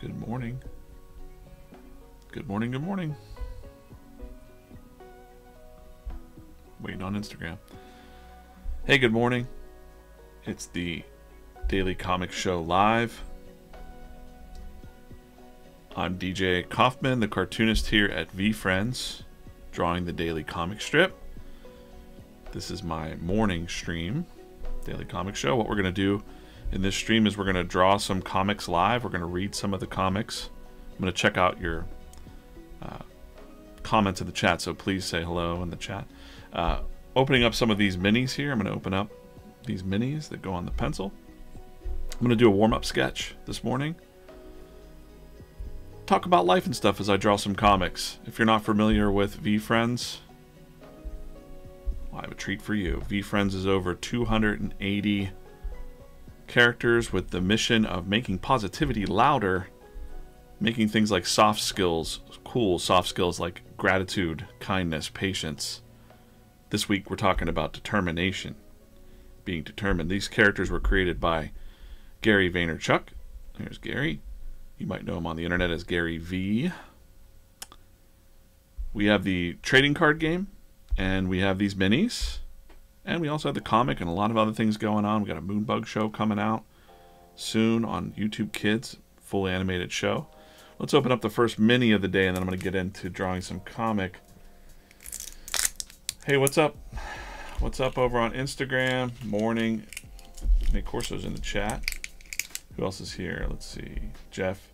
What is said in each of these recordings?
Good morning. Good morning, good morning. Waiting on Instagram. Hey, good morning. It's the Daily Comic Show Live. I'm DJ Coffman, the cartoonist here at VeeFriends, drawing the daily comic strip. This is my morning stream, Daily Comic Show. What we're going to do in this stream is we're going to draw some comics live. We're going to read some of the comics. I'm going to check out your comments in the chat, so please say hello in the chat. Opening up some of these minis here. I'm going to open up these minis that go on the pencil. I'm going to do a warm-up sketch this morning. Talk about life and stuff as I draw some comics. If you're not familiar with VeeFriends, well, I have a treat for you. VeeFriends is over 280 characters with the mission of making positivity louder, making things like soft skills, cool soft skills like gratitude, kindness, patience. This week we're talking about determination, being determined. These characters were created by Gary Vaynerchuk. Here's Gary. You might know him on the internet as Gary V. We have the trading card game, and we have these minis, and we also have the comic and a lot of other things going on. We got a Moonbug show coming out soon on YouTube Kids, full animated show. Let's open up the first mini of the day, and then I'm going to get into drawing some comic. Hey, what's up? What's up over on Instagram? Morning. Nick Corso's in the chat. Who else is here? Let's see. Jeff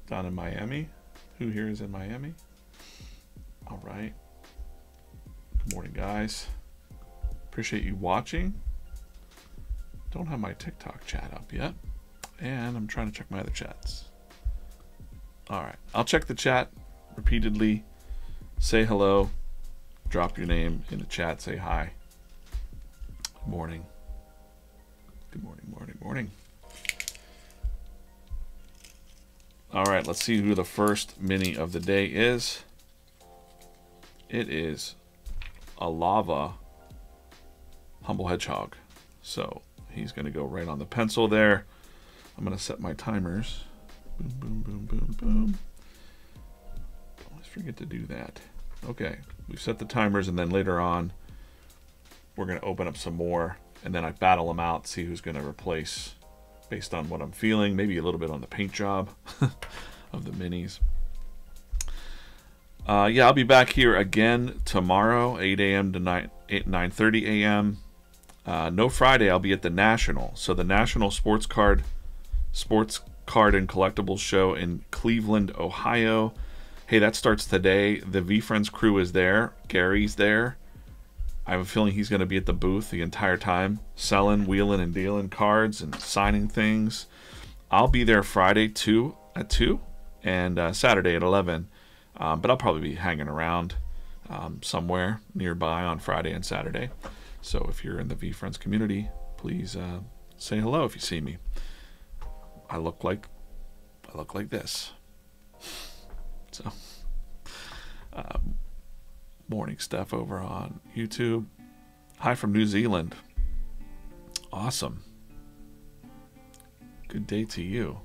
down in Miami. Who here is in Miami? All right. Good morning, guys. Appreciate you watching. Don't have my TikTok chat up yet. And I'm trying to check my other chats. All right. I'll check the chat repeatedly. Say hello. Drop your name in the chat. Say hi. Good morning. Good morning, morning, morning. All right, let's see who the first mini of the day is. It is a lava humble hedgehog. So he's going to go right on the pencil there. I'm going to set my timers. Boom, boom, boom, boom, boom. Always forget to do that. Okay, we've set the timers, and then later on, we're going to open up some more. And then I battle them out, see who's going to replace based on what I'm feeling. Maybe a little bit on the paint job of the minis. Yeah, I'll be back here again tomorrow, 8 a.m. to 9:30 a.m. No Friday, I'll be at the National. So the National Sports Card and Collectibles Show in Cleveland, Ohio. Hey, that starts today. The VeeFriends crew is there. Gary's there. I have a feeling he's going to be at the booth the entire time, selling, wheeling, and dealing cards and signing things. I'll be there Friday at 2 and Saturday at 11. But I'll probably be hanging around somewhere nearby on Friday and Saturday. So if you're in the VeeFriends community, please say hello if you see me. I look like this. So. Morning stuff over on YouTube. Hi from New Zealand. Awesome. Good day to you.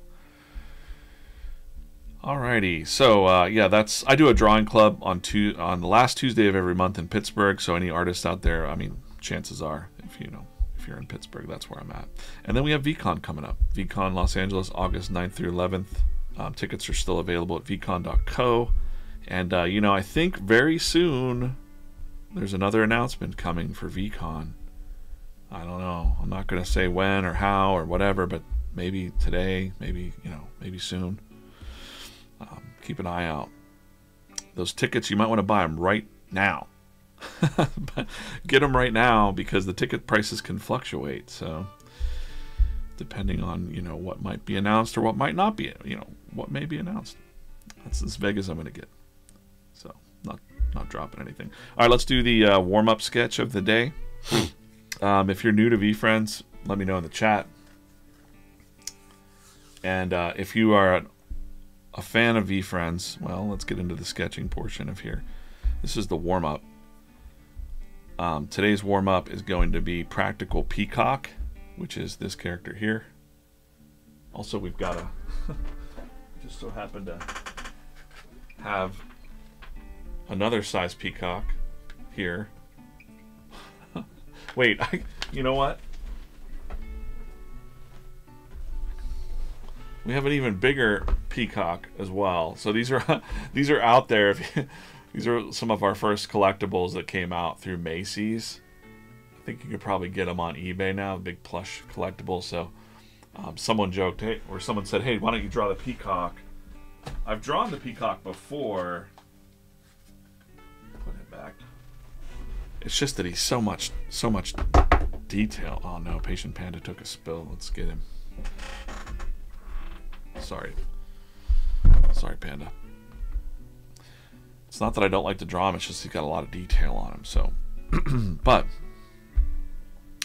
Alrighty, so yeah, I do a drawing club on the last Tuesday of every month in Pittsburgh. So any artists out there, I mean, chances are, if you're in Pittsburgh, that's where I'm at. And then we have VeeCon coming up. VeeCon Los Angeles, August 9th through 11th. Tickets are still available at veecon.co. And, I think very soon there's another announcement coming for VeeCon. I don't know. I'm not going to say when or how or whatever, but maybe today, maybe soon. Keep an eye out. Those tickets, you might want to buy them right now. But get them right now because the ticket prices can fluctuate. So depending on, what might be announced or what might not be, what may be announced. That's as vague as I'm going to get. So not dropping anything. All right, let's do the warm-up sketch of the day. If you're new to VeeFriends, let me know in the chat. And if you are a fan of VeeFriends, well, let's get into the sketching portion of here. This is the warm-up. Today's warm-up is going to be Practical Peacock, which is this character here. Also, we've got Just so happen to have another size peacock here. Wait, you know what? We have an even bigger peacock as well. So these are out there. These are some of our first collectibles that came out through Macy's. I think you could probably get them on eBay now, big plush collectibles. So someone joked, hey, or someone said, hey, why don't you draw the peacock? I've drawn the peacock before. Put it back. It's just that he's so much detail. Oh no, Patient Panda took a spill. Let's get him. Sorry, Panda. It's not that I don't like to draw him, it's just he's got a lot of detail on him. So, but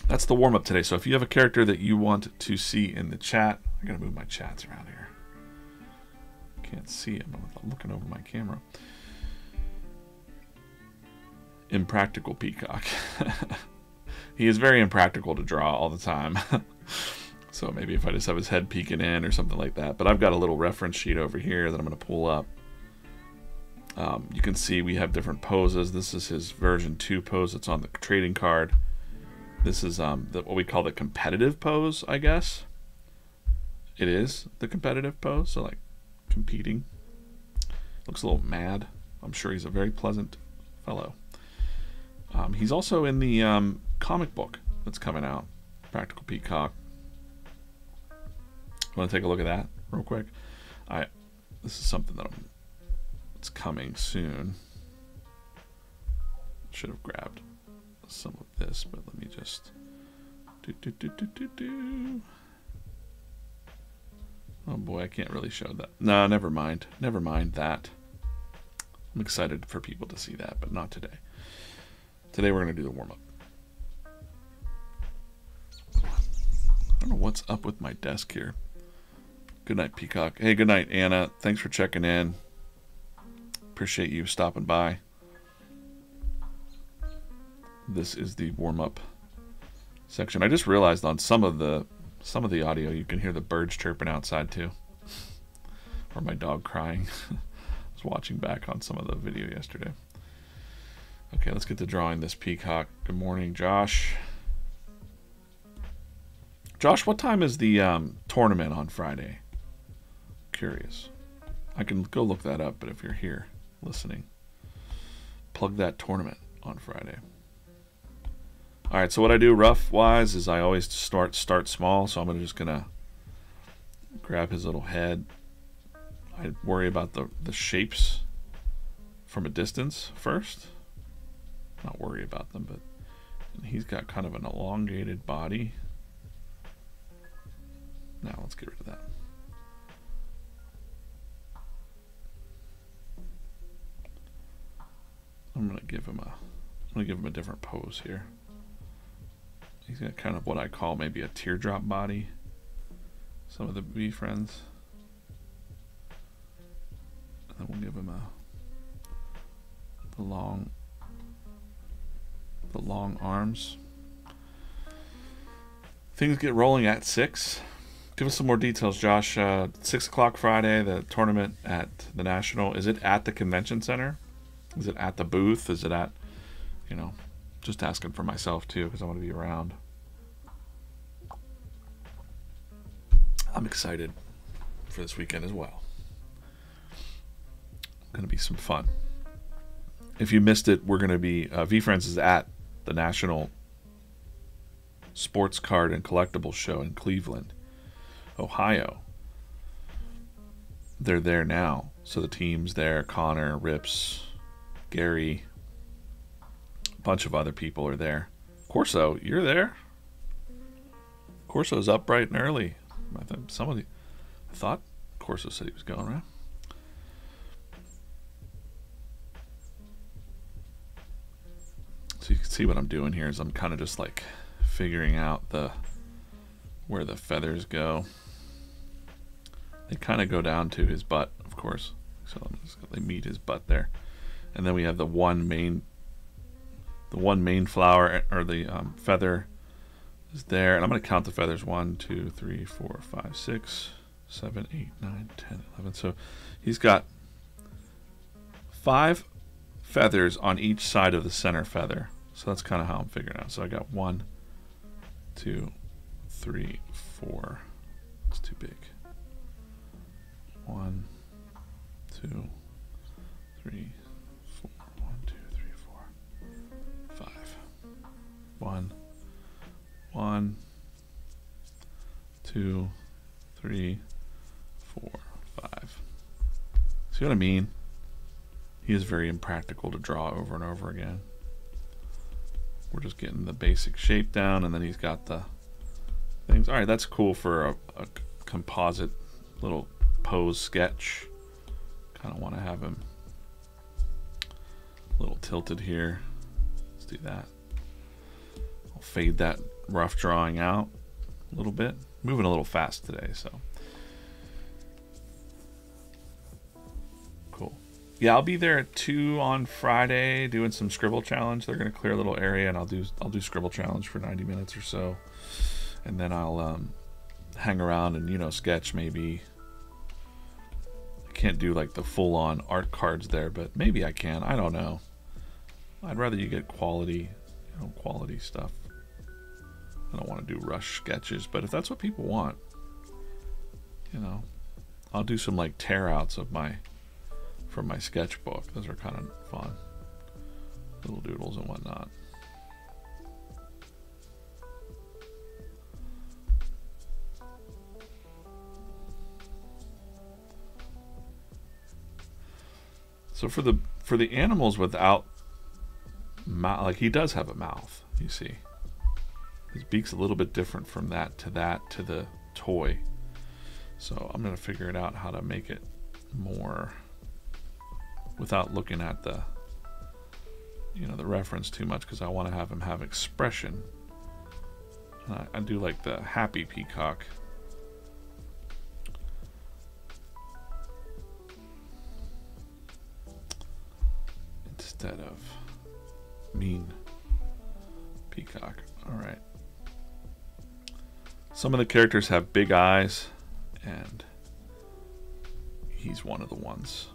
that's the warm-up today. So if you have a character that you want to see in the chat, I gotta move my chats around here. Can't see him. I'm looking over my camera. Impractical peacock. He is very impractical to draw all the time. So maybe if I just have his head peeking in or something like that. But I've got a little reference sheet over here that I'm going to pull up. You can see we have different poses. This is his version 2 pose that's on the trading card. This is what we call the competitive pose, I guess. It is the competitive pose, so like competing. Looks a little mad. I'm sure he's a very pleasant fellow. He's also in the comic book that's coming out, Practical Peacock. Want to take a look at that real quick? This is something that it's coming soon. Should have grabbed some of this, but let me just Oh boy, I can't really show that. No, never mind. Never mind that. I'm excited for people to see that, but not today. Today we're going to do the warm-up. I don't know what's up with my desk here. Good night, Peacock. Hey, good night, Anna. Thanks for checking in. Appreciate you stopping by. This is the warm-up section. I just realized on some of the audio you can hear the birds chirping outside too, or my dog crying. I was watching back on some of the video yesterday. Okay, let's get to drawing this peacock. Good morning, Josh. Josh, what time is the tournament on Friday? Curious. I can go look that up, but if you're here listening, plug that tournament on Friday. All right, so what I do rough-wise is I always start small, so I'm just gonna grab his little head. I worry about the shapes from a distance first. Not worry about them, but he's got kind of an elongated body. Now let's get rid of that. I'm gonna give him a different pose here. He's got kind of what I call maybe a teardrop body. Some of the VeeFriends. And then we'll give him the long arms. Things get rolling at 6. Give us some more details, Josh. 6 o'clock Friday, the tournament at the National. Is it at the convention center? Is it at the booth? Is it at, you know, just asking for myself too, because I want to be around. I'm excited for this weekend as well. Going to be some fun. If you missed it, we're going to be VeeFriends is at the National Sports Card and Collectibles Show in Cleveland, Ohio. They're there now, so the team's there. Connor, Rips, Gary, a bunch of other people are there. Corso, you're there? Corso's up bright and early. I thought Corso said he was going, right? So you can see what I'm doing here is I'm kind of just like figuring out where the feathers go. They kind of go down to his butt, of course. So they meet his butt there. And then we have the one main flower, or the feather is there. And I'm going to count the feathers. 1, 2, 3, 4, 5, 6, 7, 8, 9, 10, 11. So he's got 5 feathers on each side of the center feather. So that's kind of how I'm figuring out. So I got 1, 2, 3, 4. It's too big. 1, 2, 3, 4. 1, 2, 3, 4, 5. 1, 1, 2, 3, 4, 5. See what I mean? He is very impractical to draw over and over again. We're just getting the basic shape down, and then he's got the things. All right, that's cool for a composite little pose sketch. Kind of want to have him a little tilted here. Let's do that. I'll fade that rough drawing out a little bit. Moving a little fast today, so cool. Yeah, I'll be there at 2 on Friday doing some scribble challenge. They're gonna clear a little area, and I'll do scribble challenge for 90 minutes or so, and then I'll hang around and sketch maybe. I can't do like the full-on art cards there, but maybe I can. I don't know. I'd rather you get quality, quality stuff. I don't want to do rush sketches, but if that's what people want, I'll do some like tear outs of from my sketchbook. Those are kind of fun, little doodles and whatnot. So for the animals without mouth, like he does have a mouth, you see. His beak's a little bit different from that to the toy. So I'm going to figure it out how to make it more without looking at the the reference too much, because I want to have him have expression. And I do like the happy peacock. Instead of mean peacock. All right. Some of the characters have big eyes, and he's one of the ones.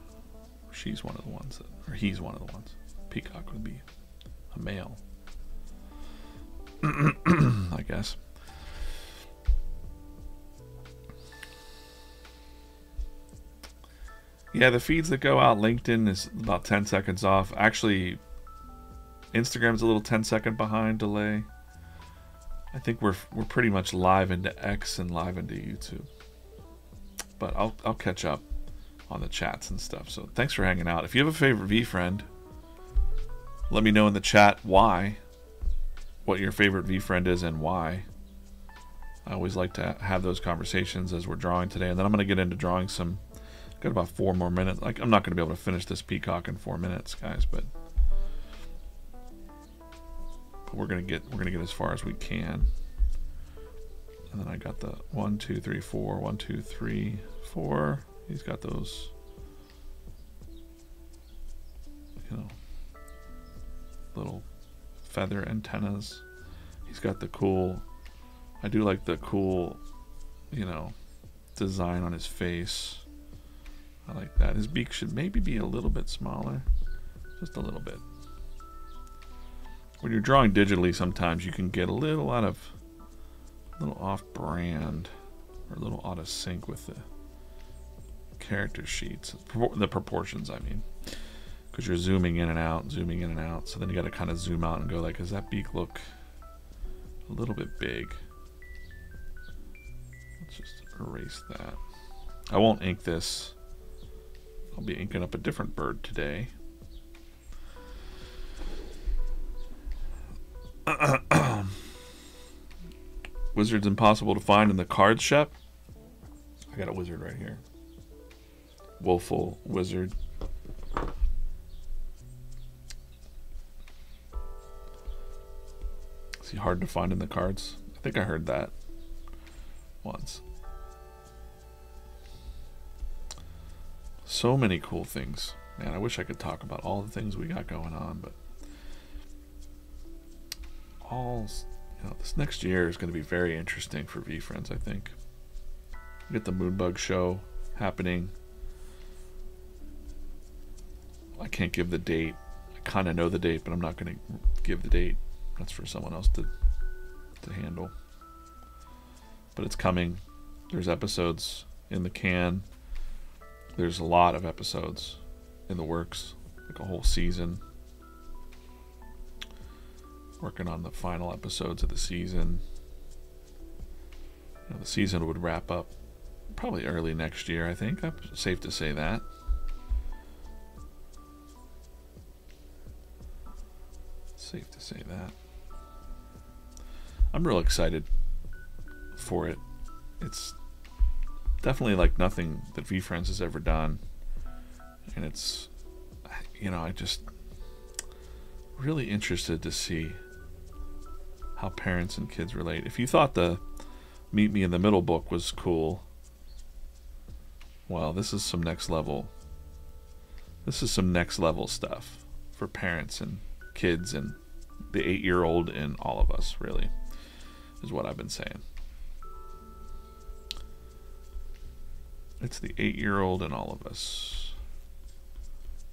Or she's one of the ones or he's one of the ones. Peacock would be a male, I guess. Yeah, the feeds that go out, LinkedIn is about 10 seconds off. Actually, Instagram's a little 10-second behind delay. I think we're pretty much live into X and live into YouTube. But I'll catch up on the chats and stuff. So thanks for hanging out. If you have a favorite VeeFriend, let me know in the chat what your favorite VeeFriend is and why. I always like to have those conversations as we're drawing today. And then I'm going to get into drawing some. Got about 4 more minutes. Like, I'm not going to be able to finish this peacock in 4 minutes, guys, but we're gonna get as far as we can. And then I got the 1, 2, 3, 4, 1, 2, 3, 4. He's got those, little feather antennas. He's got the cool. I do like the cool, design on his face. I like that. His beak should maybe be a little bit smaller, just a little bit. When you're drawing digitally, sometimes you can get a little off-brand, or a little out of sync with the character sheets, the proportions, I mean, because you're zooming in and out, zooming in and out. So then you got to kind of zoom out and go like, does that beak look a little bit big? Let's just erase that. I won't ink this. I'll be inking up a different bird today. Wizard's impossible to find in the card shop. I got a wizard right here. Woeful wizard. Is he hard to find in the cards? I think I heard that once. So many cool things. Man, I wish I could talk about all the things we got going on, but this next year is going to be very interesting for VeeFriends, I think. We get the Moonbug show happening. I can't give the date. I kind of know the date, but I'm not going to give the date. That's for someone else to handle. But it's coming. There's episodes in the can. There's a lot of episodes in the works, like a whole season. Working on the final episodes of the season. You know, the season would wrap up probably early next year, I think. Safe to say that. Safe to say that. I'm real excited for it. It's definitely like nothing that VeeFriends has ever done. And it's, you know, I just really interested to see how parents and kids relate. If you thought the Meet Me in the Middle book was cool, well, this is some next level. This is some next level stuff for parents and kids and the 8-year-old in all of us, really, is what I've been saying. It's the 8-year-old in all of us.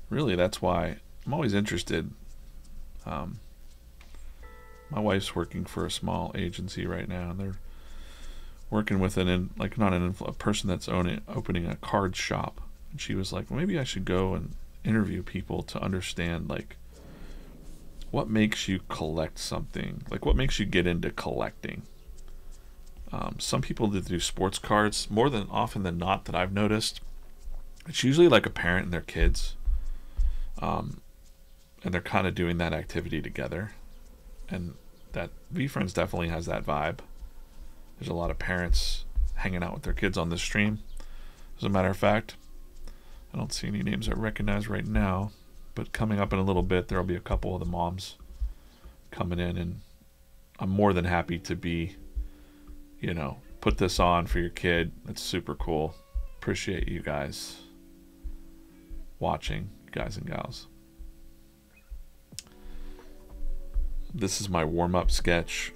Really, that's why I'm always interested. My wife's working for a small agency right now, and they're working with a person that's opening a card shop. And she was like, well, maybe I should go and interview people to understand, like, what makes you collect something? Like, what makes you get into collecting? Some people that do sports cards, more than often than not that I've noticed, it's usually like a parent and their kids. And they're kind of doing that activity together. And that VeeFriends definitely has that vibe. There's a lot of parents hanging out with their kids on this stream. As a matter of fact, I don't see any names I recognize right now, but coming up in a little bit, there'll be a couple of the moms coming in, and I'm more than happy to be, you know, put this on for your kid. It's super cool. Appreciate you guys watching, guys and gals. This is my warm-up sketch.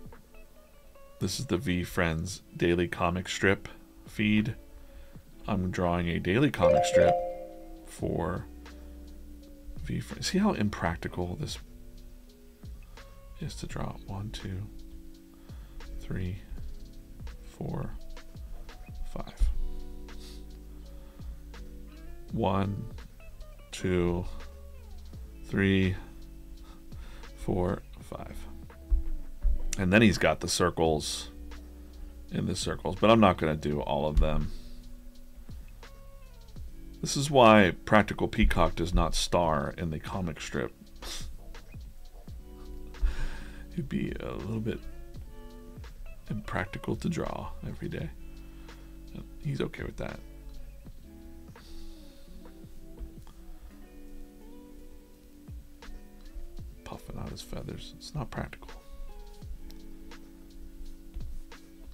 This is the VeeFriends daily comic strip feed. I'm drawing a daily comic strip for VeeFriends. See how impractical this is to draw? 1, 2, 3, 4, 5. 1, 2, 3, 4, 5. And then he's got the circles in the circles, but I'm not going to do all of them. This is why Practical Peacock does not star in the comic strip. He'd be a little bit impractical to draw every day. He's okay with that. Puffing out his feathers. It's not practical.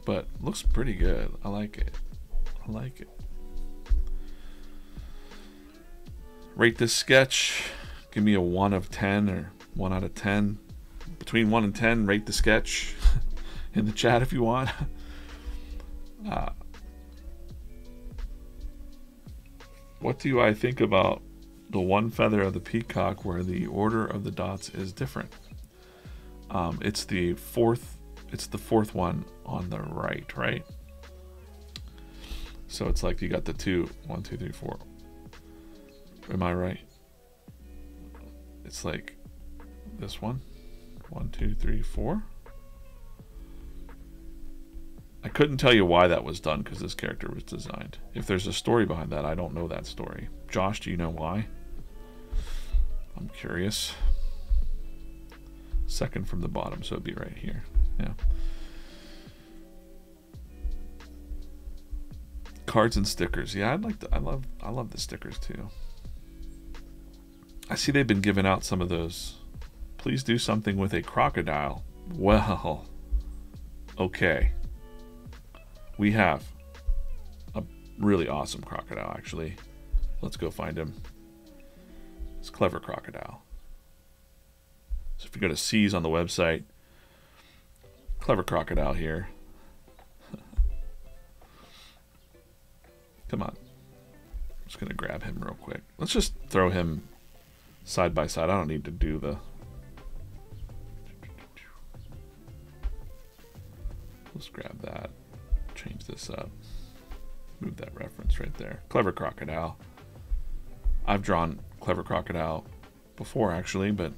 But looks pretty good. I like it. I like it. Rate this sketch. Give me a 1 of 10 or 1 out of 10. Between 1 and 10, rate the sketch in the chat if you want. What do I think about the one feather of the peacock where the order of the dots is different? It's the fourth one on the right? So it's like you got the 2, 1, 2, 3, 4. Am I right? It's like this one. 1, 2, 3, 4. I couldn't tell you why that was done because this character was designed. If there's a story behind that, I don't know that story. Josh, do you know why? I'm curious. Second from the bottom, so it'd be right here. Yeah. Cards and stickers. Yeah, I love the stickers too. I see they've been giving out some of those. Please do something with a crocodile. Well, okay. We have a really awesome crocodile, actually. Let's go find him. It's Clever Crocodile. So if you go to C's on the website, Clever Crocodile here. Come on. I'm just going to grab him real quick. Let's just throw him side by side. I don't need to do the... Let's grab that. Change this up. Move that reference right there. Clever Crocodile. I've drawn Clever Crocodile before, actually, but...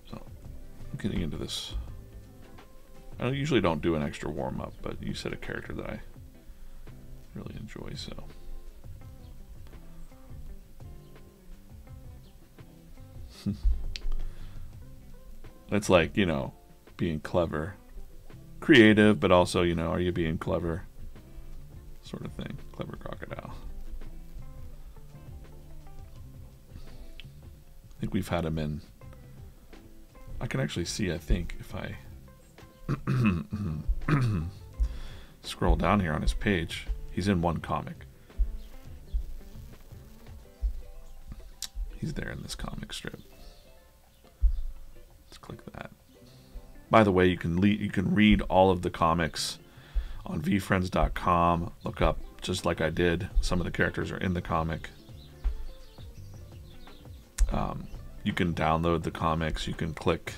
So, I'm getting into this. I usually don't do an extra warm-up, but you said a character that I really enjoy, so... It's like, you know, being clever. Creative, but also, you know, are you being clever? Sort of thing. Clever Crocodile. I think we've had him in... I can actually see, I think, if I scroll down here on his page, he's in one comic. He's there in this comic strip. Let's click that. By the way, you can read all of the comics on VeeFriends.com. Look up, just like I did, some of the characters are in the comic. You can download the comics. You can click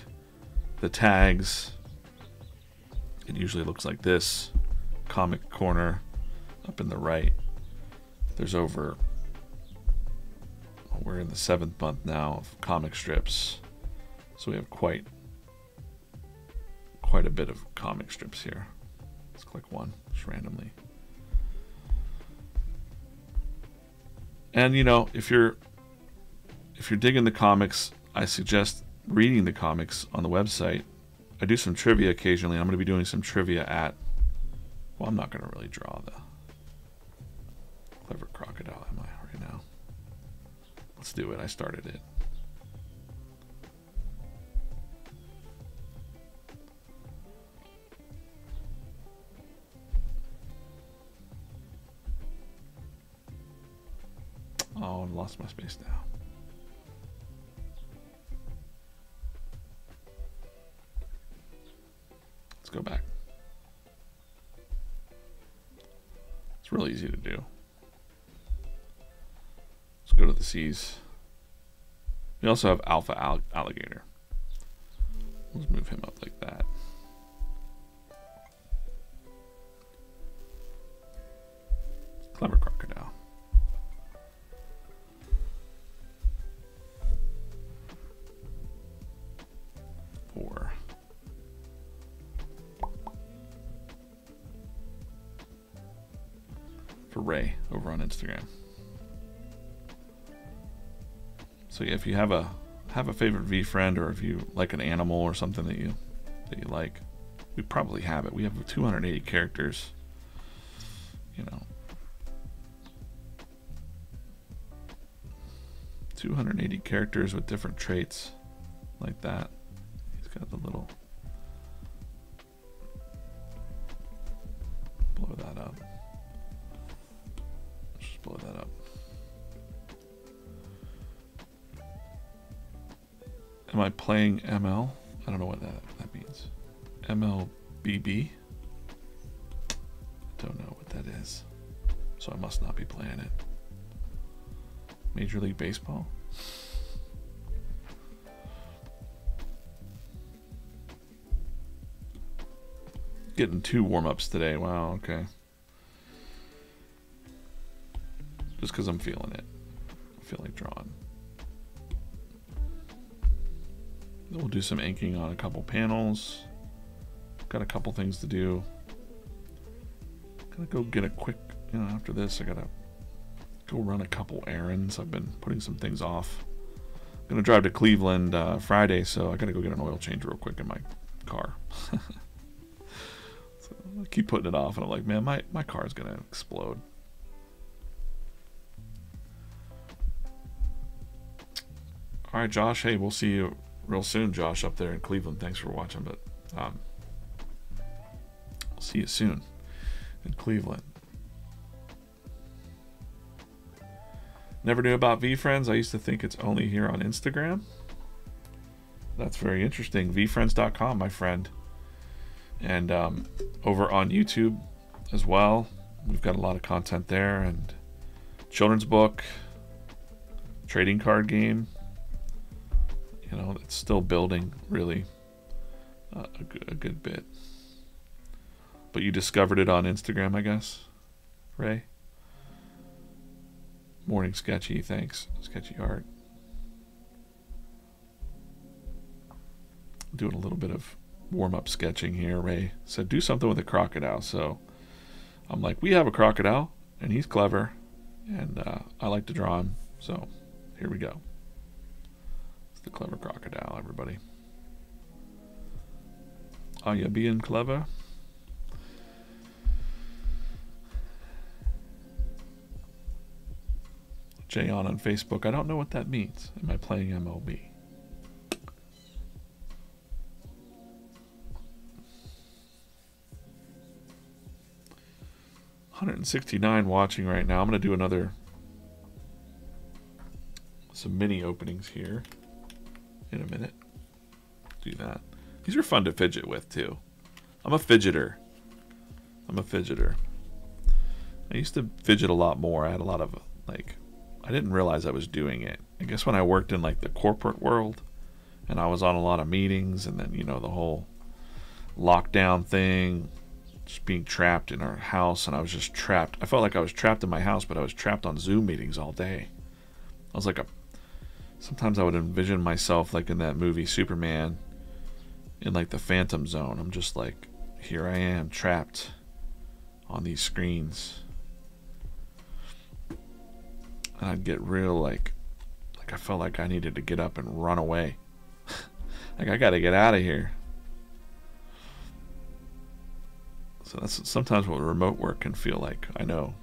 the tags. It usually looks like this. Comic corner up in the right. There's over... We're in the 7th month now of comic strips. So we have quite a bit of comic strips here. Let's click one just randomly. And you know, if you're digging the comics, I suggest reading the comics on the website. I do some trivia occasionally. I'm going to be doing some trivia at... Well, I'm not going to really draw the Clever Crocodile, am I, right now? Let's do it. I started it. Oh, I've lost my space now. Let's go back. It's really easy to do. Let's go to the C's. We also have Alpha Alligator. Let's move him up like that. Clever Crocodile. For Ray over on Instagram. So yeah, if you have a favorite VeeFriend, or if you like an animal or something that you like, we probably have it. We have 280 characters. You know, 280 characters with different traits like that. He's got the little... Blow that up. Just blow that up. Am I playing ML? I don't know what that means. MLBB? I don't know what that is. So I must not be playing it. Major League Baseball? Getting 2 warm-ups today. Wow, okay. Just because I'm feeling it. I feel like drawing. Then we'll do some inking on a couple panels. Got a couple things to do. Gotta go get a quick, you know, after this I gotta go run a couple errands. I've been putting some things off. I'm gonna drive to Cleveland Friday, so I gotta go get an oil change real quick in my car. So I keep putting it off, and I'm like, man, my car is gonna explode. All right, Josh. Hey, we'll see you real soon, Josh, up there in Cleveland. Thanks for watching, but I'll see you soon in Cleveland. Never knew about VeeFriends. I used to think it's only here on Instagram. That's very interesting. VeeFriends.com, my friend. And over on YouTube as well. we've got a lot of content there, and children's book, trading card game. You know, it's still building really a good bit. But you discovered it on Instagram, I guess, Ray? Morning Sketchy, thanks. Sketchy Art. Doing a little bit of warm-up sketching here. Ray said, do something with a crocodile. So I'm like, we have a crocodile, and he's clever, and I like to draw him. So here we go. It's the clever crocodile, everybody. Are you being clever? Jay on Facebook. I don't know what that means. Am I playing MLB? $169 watching right now. I'm going to do some mini openings here in a minute. Do that. These are fun to fidget with too. I'm a fidgeter. I used to fidget a lot more. I had a lot of I didn't realize I was doing it. I guess when I worked in like the corporate world and I was on a lot of meetings, and then, you know, the whole lockdown thing, just being trapped in our house, and I was just trapped. I felt like I was trapped in my house, but I was trapped on Zoom meetings all day. I was like sometimes I would envision myself like in that movie Superman in like the Phantom Zone. I'm just like, here I am trapped on these screens. And I'd get real like I felt like I needed to get up and run away. Like, I gotta get out of here. So that's sometimes what remote work can feel like. I know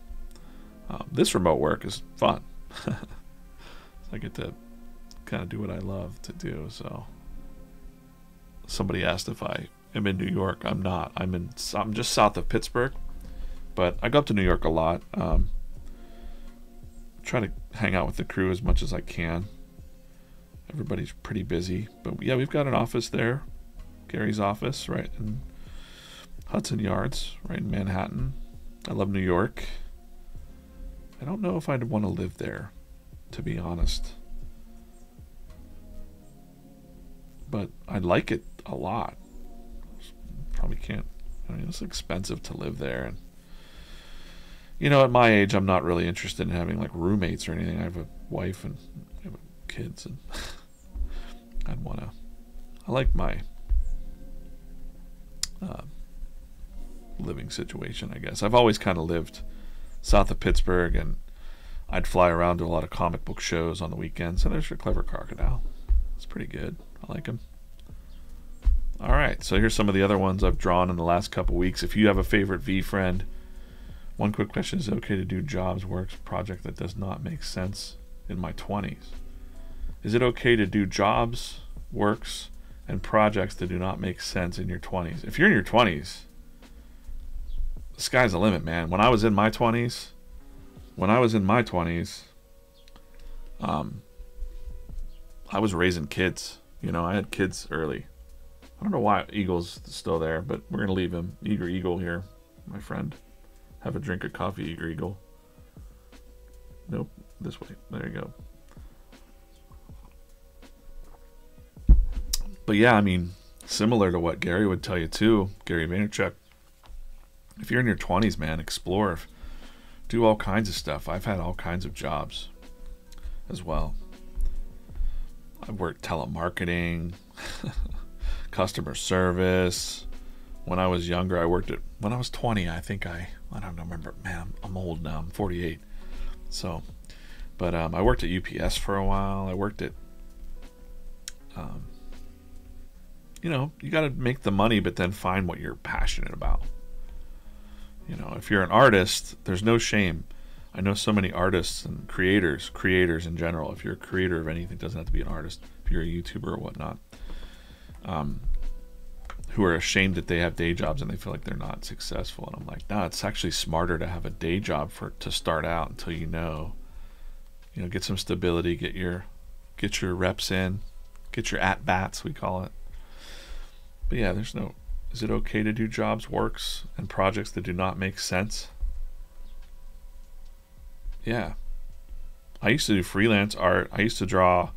this remote work is fun. So I get to kind of do what I love to do. So somebody asked if I am in New York. I'm not. I'm just south of Pittsburgh, but I go up to New York a lot. Try to hang out with the crew as much as I can. Everybody's pretty busy, but yeah, we've got an office there, Gary's office, right in Hudson Yards, right in Manhattan. I love New York. I don't know if I'd want to live there, to be honest, but I like it a lot. Probably can't. I mean, it's expensive to live there, and you know, at my age, I'm not really interested in having like roommates or anything. I have a wife and I have kids, and I like my living situation, I guess. I've always kind of lived south of Pittsburgh, and I'd fly around to a lot of comic book shows on the weekends. So there's your clever crocodile. It's pretty good. I like him. All right, so here's some of the other ones I've drawn in the last couple weeks. If you have a favorite VeeFriend, one quick question: is it okay to do jobs, works, project that does not make sense in my 20s? Is it okay to do jobs, works, and projects that do not make sense in your 20s? If you're in your 20s, the sky's the limit, man. When I was in my 20s, I was raising kids. You know, I had kids early. I don't know why Eagle's still there, but we're going to leave him. Eager Eagle here, my friend. Have a drink of coffee, Eager Eagle. Nope, this way. There you go. But yeah, I mean, similar to what Gary would tell you too, Gary Vaynerchuk. If you're in your 20s, man, explore. Do all kinds of stuff. I've had all kinds of jobs as well. I've worked telemarketing, customer service. When I was younger, when I was 20, I don't remember, man, I'm old now, I'm 48. So, but I worked at UPS for a while. I worked at, you know, you got to make the money, but then find what you're passionate about. You know, if you're an artist, there's no shame. I know so many artists and creators in general. If you're a creator of anything, it doesn't have to be an artist. If you're a YouTuber or whatnot, who are ashamed that they have day jobs and they feel like they're not successful. And I'm like, no, it's actually smarter to have a day job to start out until you know, get some stability, get your reps in, get your at-bats, we call it. But yeah, is it okay to do jobs, works, and projects that do not make sense Yeah. I used to do freelance art. I used to draw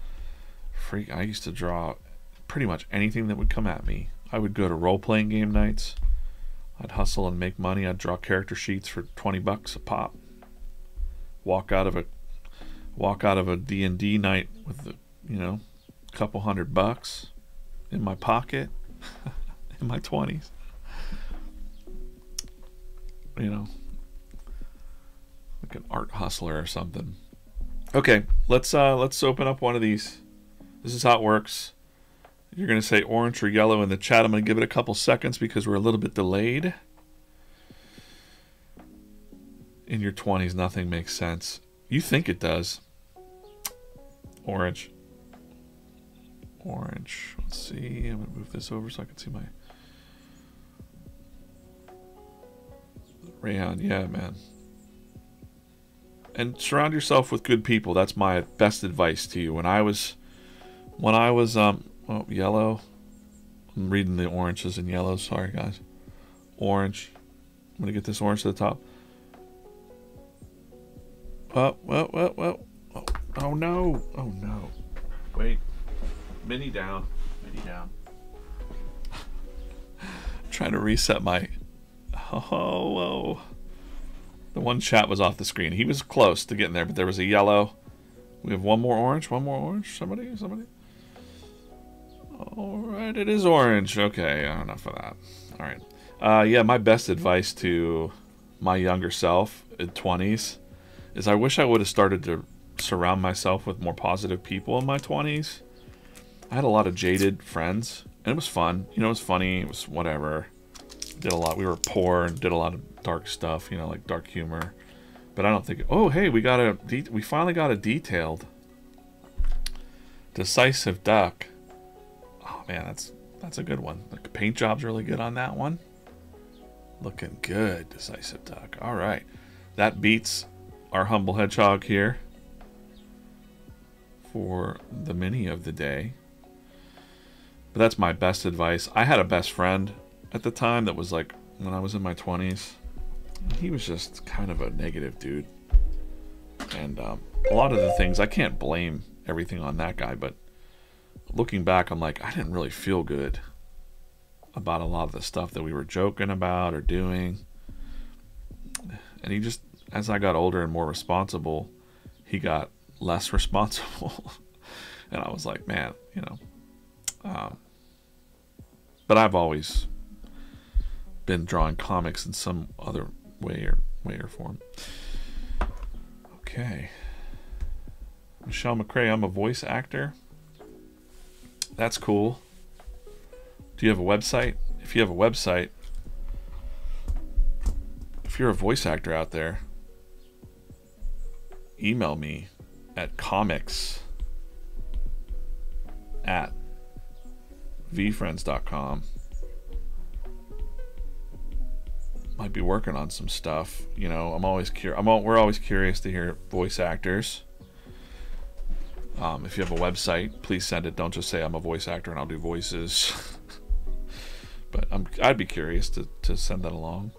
pretty much anything that would come at me. I would go to role-playing game nights. I'd hustle and make money. I'd draw character sheets for $20 a pop. Walk out of a D&D night with the, a couple $100 in my pocket in my 20s. Like an art hustler or something. Okay, let's open up one of these. This is how it works. You're going to say orange or yellow in the chat. I'm going to give it a couple seconds because we're a little bit delayed. In your 20s, nothing makes sense. You think it does. Orange. Orange. Let's see. I'm going to move this over so I can see my... Rayon. Yeah, man. And surround yourself with good people. That's my best advice to you. When I was yellow. I'm reading the oranges and yellows. Sorry, guys. Orange. I'm going to get this orange to the top. Oh, oh no. Oh, no. Wait. Mini down. Mini down. I'm trying to reset my... Oh. The one chat was off the screen. He was close to getting there, but there was a yellow. We have one more orange. One more orange. Somebody. All right, it is orange. Okay, enough of that. All right. Yeah, my best advice to my younger self in 20s is I wish I would have started to surround myself with more positive people in my 20s. I had a lot of jaded friends, and it was fun. It was funny. It was whatever. Did a lot. We were poor and did a lot of dark stuff, like dark humor. But I don't think... Oh, hey, we finally got a detailed Decisive Duck. Oh, man, that's a good one. The paint job's really good on that one. Looking good, Decisive Duck. All right. That beats our humble hedgehog here for the mini of the day. But that's my best advice. I had a best friend at the time that was like when I was in my 20s. He was just kind of a negative dude. And a lot of the things, I can't blame everything on that guy, but looking back, I'm like, I didn't really feel good about a lot of the stuff that we were joking about or doing. And he just, as I got older and more responsible, he got less responsible. And I was like, man, but I've always been drawing comics in some other way or form. Okay. Michelle McCrae, I'm a voice actor. That's cool. Do you have a website? If you have a website, if you're a voice actor out there, email me at comics@VeeFriends.com. Might be working on some stuff. I'm always curious. We're always curious to hear voice actors. If you have a website, please send it. Don't just say I'm a voice actor and I'll do voices. But I'd be curious to send that along.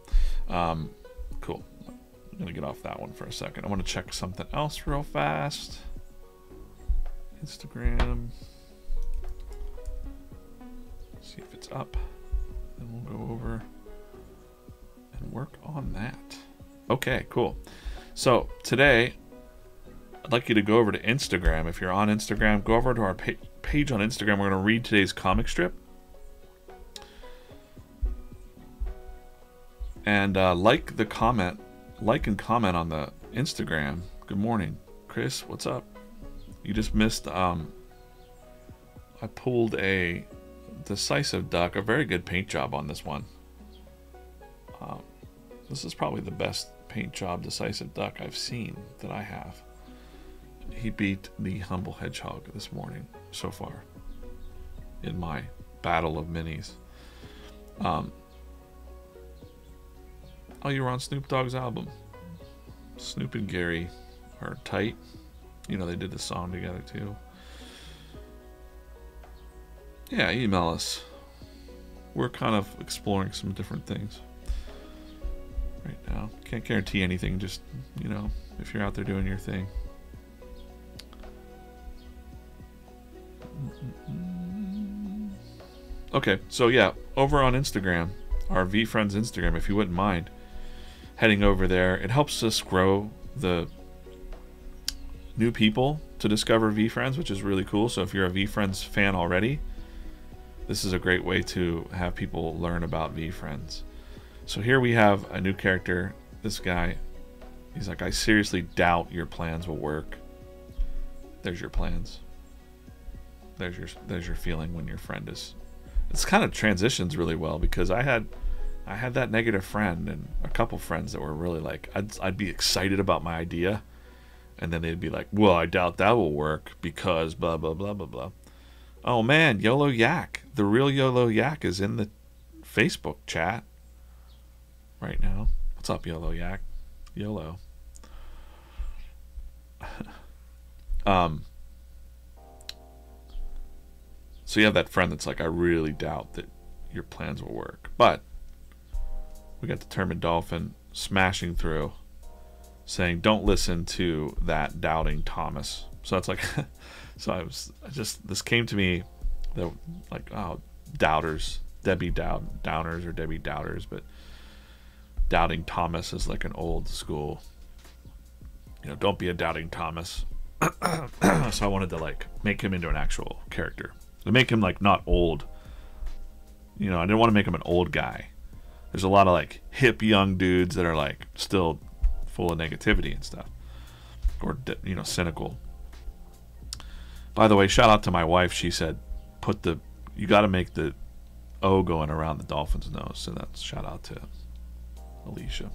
Cool. I'm gonna get off that one for a second. I want to check something else real fast. Instagram. See if it's up. Then we'll go over and work on that. Okay, cool. So today, I'd like you to go over to Instagram. If you're on Instagram, go over to our page on Instagram. We're going to read today's comic strip. And like and comment on the Instagram. Good morning, Chris. What's up? You just missed. I pulled a Decisive Duck. A very good paint job on this one. This is probably the best paint job Decisive Duck I've seen that I have. He beat the humble hedgehog this morning so far in my battle of minis. Oh, you were on Snoop Dogg's album. Snoop and Gary are tight. They did the song together too. Yeah, email us. We're kind of exploring some different things. right now. Can't guarantee anything, just, you know, if you're out there doing your thing. Okay, so yeah, over on Instagram, our VeeFriends Instagram, if you wouldn't mind heading over there, it helps us grow the new people to discover VeeFriends, which is really cool. So if you're a VeeFriends fan already, this is a great way to have people learn about VeeFriends. So here we have a new character. This guy, he's like, I seriously doubt your plans will work. There's your plans. There's your feeling when your friend is. It's kind of transitions really well, because I had that negative friend and a couple friends that were really like, I'd be excited about my idea, and then they'd be like, well, I doubt that will work because blah blah blah blah blah. Oh man, YOLO Yak, the real YOLO Yak is in the Facebook chat right now. What's up, YOLO Yak? YOLO. So you have that friend that's like, I really doubt that your plans will work. But we got Determined Dolphin smashing through, saying, don't listen to that doubting Thomas. So it's like, so this came to me, that like, oh, doubters, Debbie Downers or Debbie Doubters, but doubting Thomas is like an old school, you know, don't be a doubting Thomas. So I wanted to like make him into an actual character. To make him like not old, you know, I didn't want to make him an old guy. There's a lot of like hip young dudes that are like still full of negativity and stuff, or you know, cynical. By the way, shout out to my wife. She said, you got to make the O going around the dolphin's nose. So that's shout out to Alicia.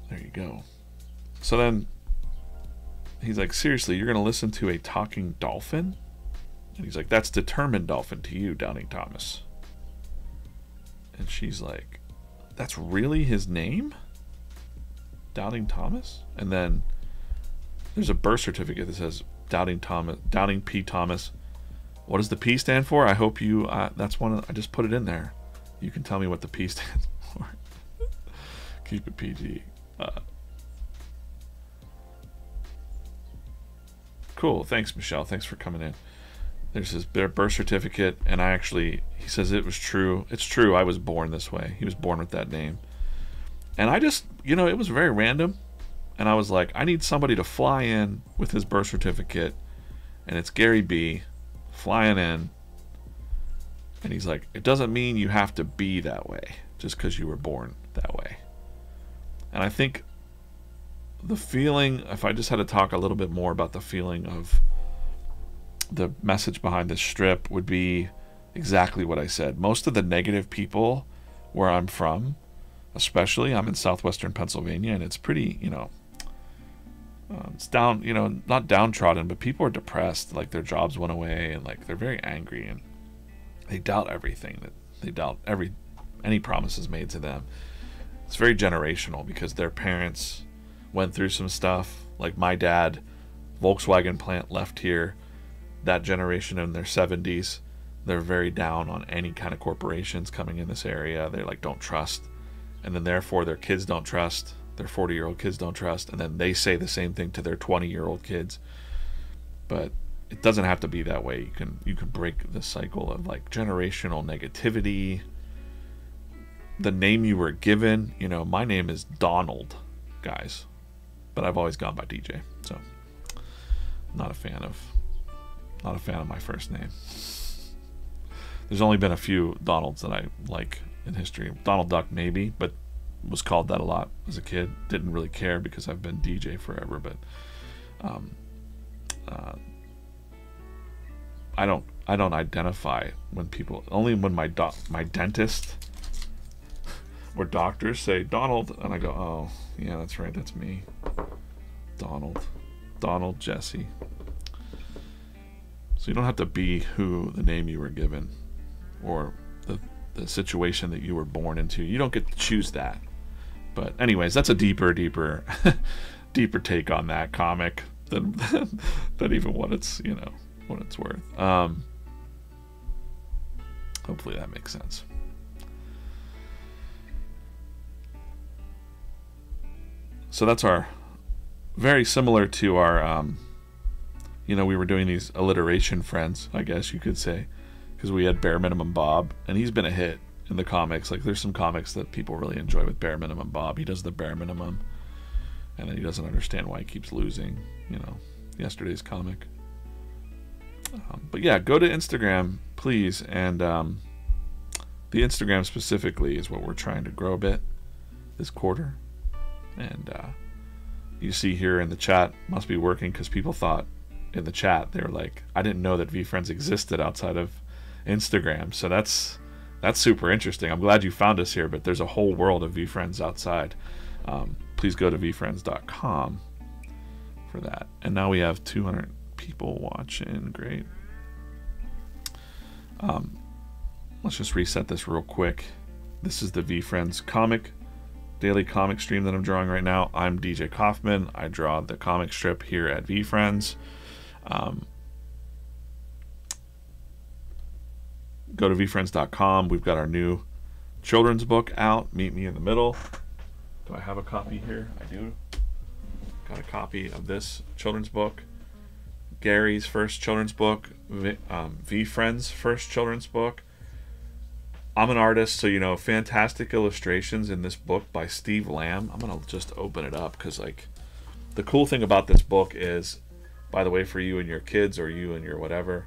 There you go. So then he's like, seriously, you're going to listen to a talking dolphin? And he's like, that's Determined Dolphin to you, Doubting Thomas. And she's like, that's really his name? Doubting Thomas? And then there's a birth certificate that says Doubting P. Thomas. What does the P stand for? I hope you, that's one, I just put it in there. You can tell me what the P stands for. Keep it PG. Cool, thanks Michelle, thanks for coming in. There's his birth certificate, and he says it was true. It's true, I was born this way. He was born with that name. And I just, you know, it was very random. And I was like, I need somebody to fly in with his birth certificate. And it's Gary B flying in. And he's like, it doesn't mean you have to be that way just because you were born that way. And I think the feeling, if I just had to talk a little bit more about the feeling of the message behind this strip, would be exactly what I said. Most of the negative people where I'm from, especially, I'm in southwestern Pennsylvania, and it's pretty, you know, it's down, you know, not downtrodden, but people are depressed, like their jobs went away, and like they're very angry, and they doubt everything, that they doubt any promises made to them. It's very generational because their parents went through some stuff. Like my dad, Volkswagen plant left here. That generation in their 70s, they're very down on any kind of corporations coming in this area. They're like, don't trust. And then therefore their kids don't trust. Their 40-year-old kids don't trust. And then they say the same thing to their 20-year-old kids. But it doesn't have to be that way. You can break the cycle of like generational negativity. The name you were given, you know, my name is Donald, guys, but I've always gone by DJ, so not a fan of my first name. There's only been a few Donalds that I like in history. Donald Duck maybe, but was called that a lot as a kid. Didn't really care because I've been DJ forever, but I don't identify when people, only when my dentist or doctors say Donald, and I go, oh yeah, that's right, that's me, Donald Jesse. So you don't have to be who the name you were given or the situation that you were born into. You don't get to choose that. But anyways, that's a deeper take on that comic than even what it's, you know, what it's worth. Hopefully that makes sense. So that's our, very similar to our, you know, we were doing these alliteration friends, I guess you could say, because we had Bare Minimum Bob, and he's been a hit in the comics. Like, there's some comics that people really enjoy with Bare Minimum Bob. He does the bare minimum, and then he doesn't understand why he keeps losing, you know, yesterday's comic. But yeah, go to Instagram, please, and the Instagram specifically is what we're trying to grow a bit this quarter. And you see here in the chat, must be working, because people thought in the chat, they were like, I didn't know that VeeFriends existed outside of Instagram. So that's super interesting. I'm glad you found us here, but there's a whole world of VeeFriends outside. Please go to VeeFriends.com for that. And now we have 200 people watching. Great. Let's just reset this real quick. This is the VeeFriends daily comic stream that I'm drawing right now. I'm DJ Coffman. I draw the comic strip here at VeeFriends. Go to VeeFriends.com. We've got our new children's book out, Meet Me in the Middle. Do I have a copy here? I do. Got a copy of this children's book. Gary's first children's book. VeeFriends' first children's book. I'm an artist, so, you know, fantastic illustrations in this book by Steve Lamb. I'm going to just open it up because, like, the cool thing about this book is, by the way, for you and your kids, or you and your whatever,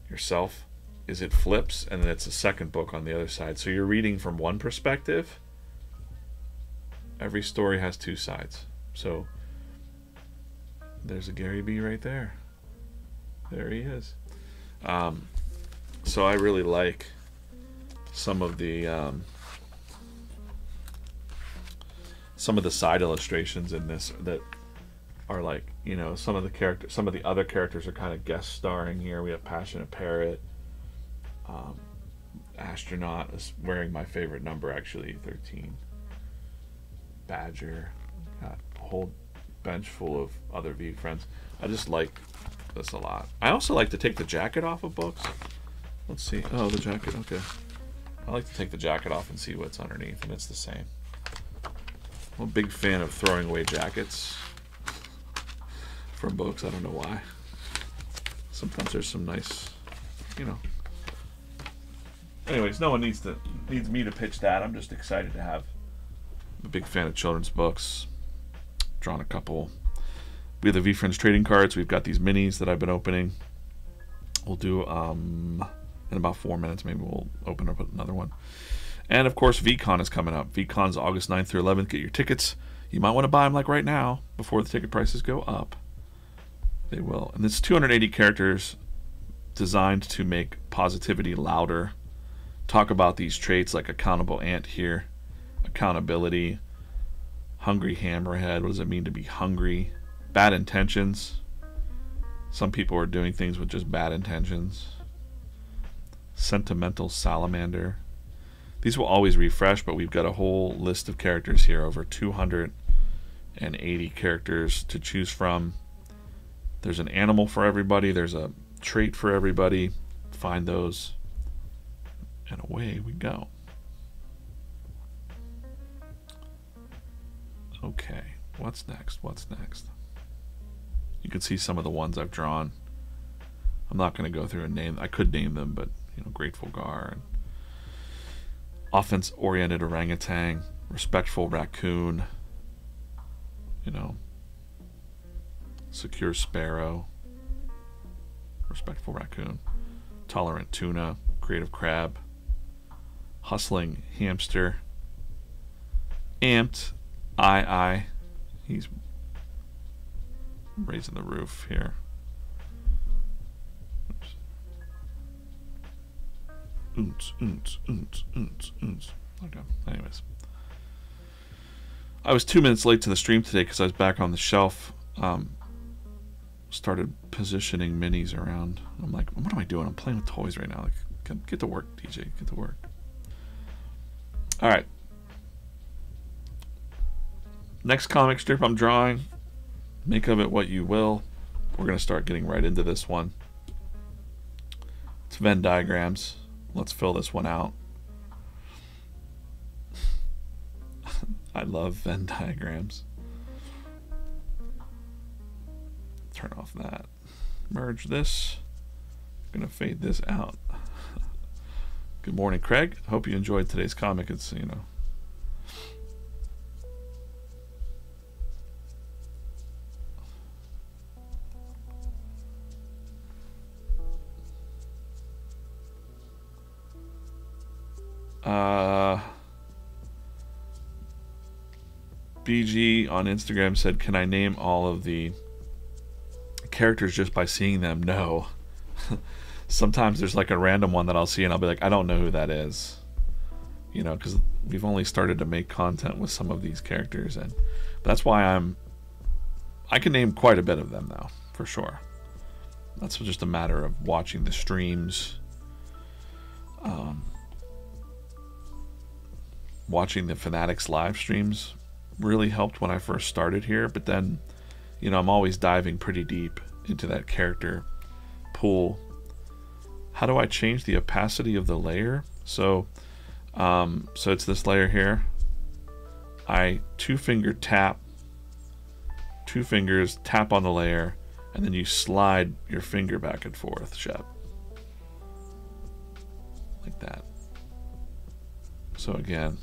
yourself, is it flips, and then it's a second book on the other side. So you're reading from one perspective. Every story has two sides. So there's a Gary B right there. There he is. So I really like some of the side illustrations in this that are, like, you know, some of the other characters are kind of guest starring here. We have Passionate Parrot. Astronaut is wearing my favorite number, actually, 13. Badger. Got a whole bench full of other VeeFriends. I just like this a lot. I also like to take the jacket off of books. Let's see. Oh, the jacket. Okay. I like to take the jacket off and see what's underneath, and it's the same. I'm a big fan of throwing away jackets from books. I don't know why. Sometimes there's some nice, you know. Anyways, no one needs me to pitch that. I'm just excited to have. I'm a big fan of children's books. Drawn a couple. We have the VeeFriends trading cards. We've got these minis that I've been opening. We'll do in about 4 minutes, maybe we'll open up another one. And of course, VeeCon is coming up. VeeCon's August 9th through 11th. Get your tickets. You might want to buy them like right now before the ticket prices go up. They will. And it's 280 characters designed to make positivity louder. Talk about these traits like accountable ant here, accountability, hungry hammerhead. What does it mean to be hungry? Bad intentions. Some people are doing things with just bad intentions. Sentimental salamander. These will always refresh, but we've got a whole list of characters here, over 280 characters to choose from. There's an animal for everybody. There's a trait for everybody. Find those. And away we go. Okay, what's next? What's next? You can see some of the ones I've drawn. I'm not going to go through and name. I could name them, but, you know, Grateful Gar, and offense-oriented orangutan, respectful raccoon, you know, secure sparrow, respectful raccoon, tolerant tuna, creative crab, hustling hamster, amped he's raising the roof here. Oops. Okay, anyways. I was 2 minutes late to the stream today because I was back on the shelf. Started positioning minis around. I'm like, what am I doing? I'm playing with toys right now. Like, get to work, DJ. Get to work. All right. Next comic strip I'm drawing. Make of it what you will. We're going to start getting right into this one. It's Venn diagrams. Let's fill this one out. I love Venn diagrams. Turn off that. Merge this. I'm gonna fade this out. Good morning, Craig. Hope you enjoyed today's comic. It's, you know. BG on Instagram said, can I name all of the characters just by seeing them? No. Sometimes there's like a random one that I'll see and I'll be like, I don't know who that is. You know, because we've only started to make content with some of these characters, and that's why I can name quite a bit of them though, for sure. That's just a matter of watching the streams, watching the Fanatics live streams really helped when I first started here, but then, you know, I'm always diving pretty deep into that character pool. How do I change the opacity of the layer? So it's this layer here. I two-finger tap, two fingers tap on the layer, and then you slide your finger back and forth, Shep. Like that. So again,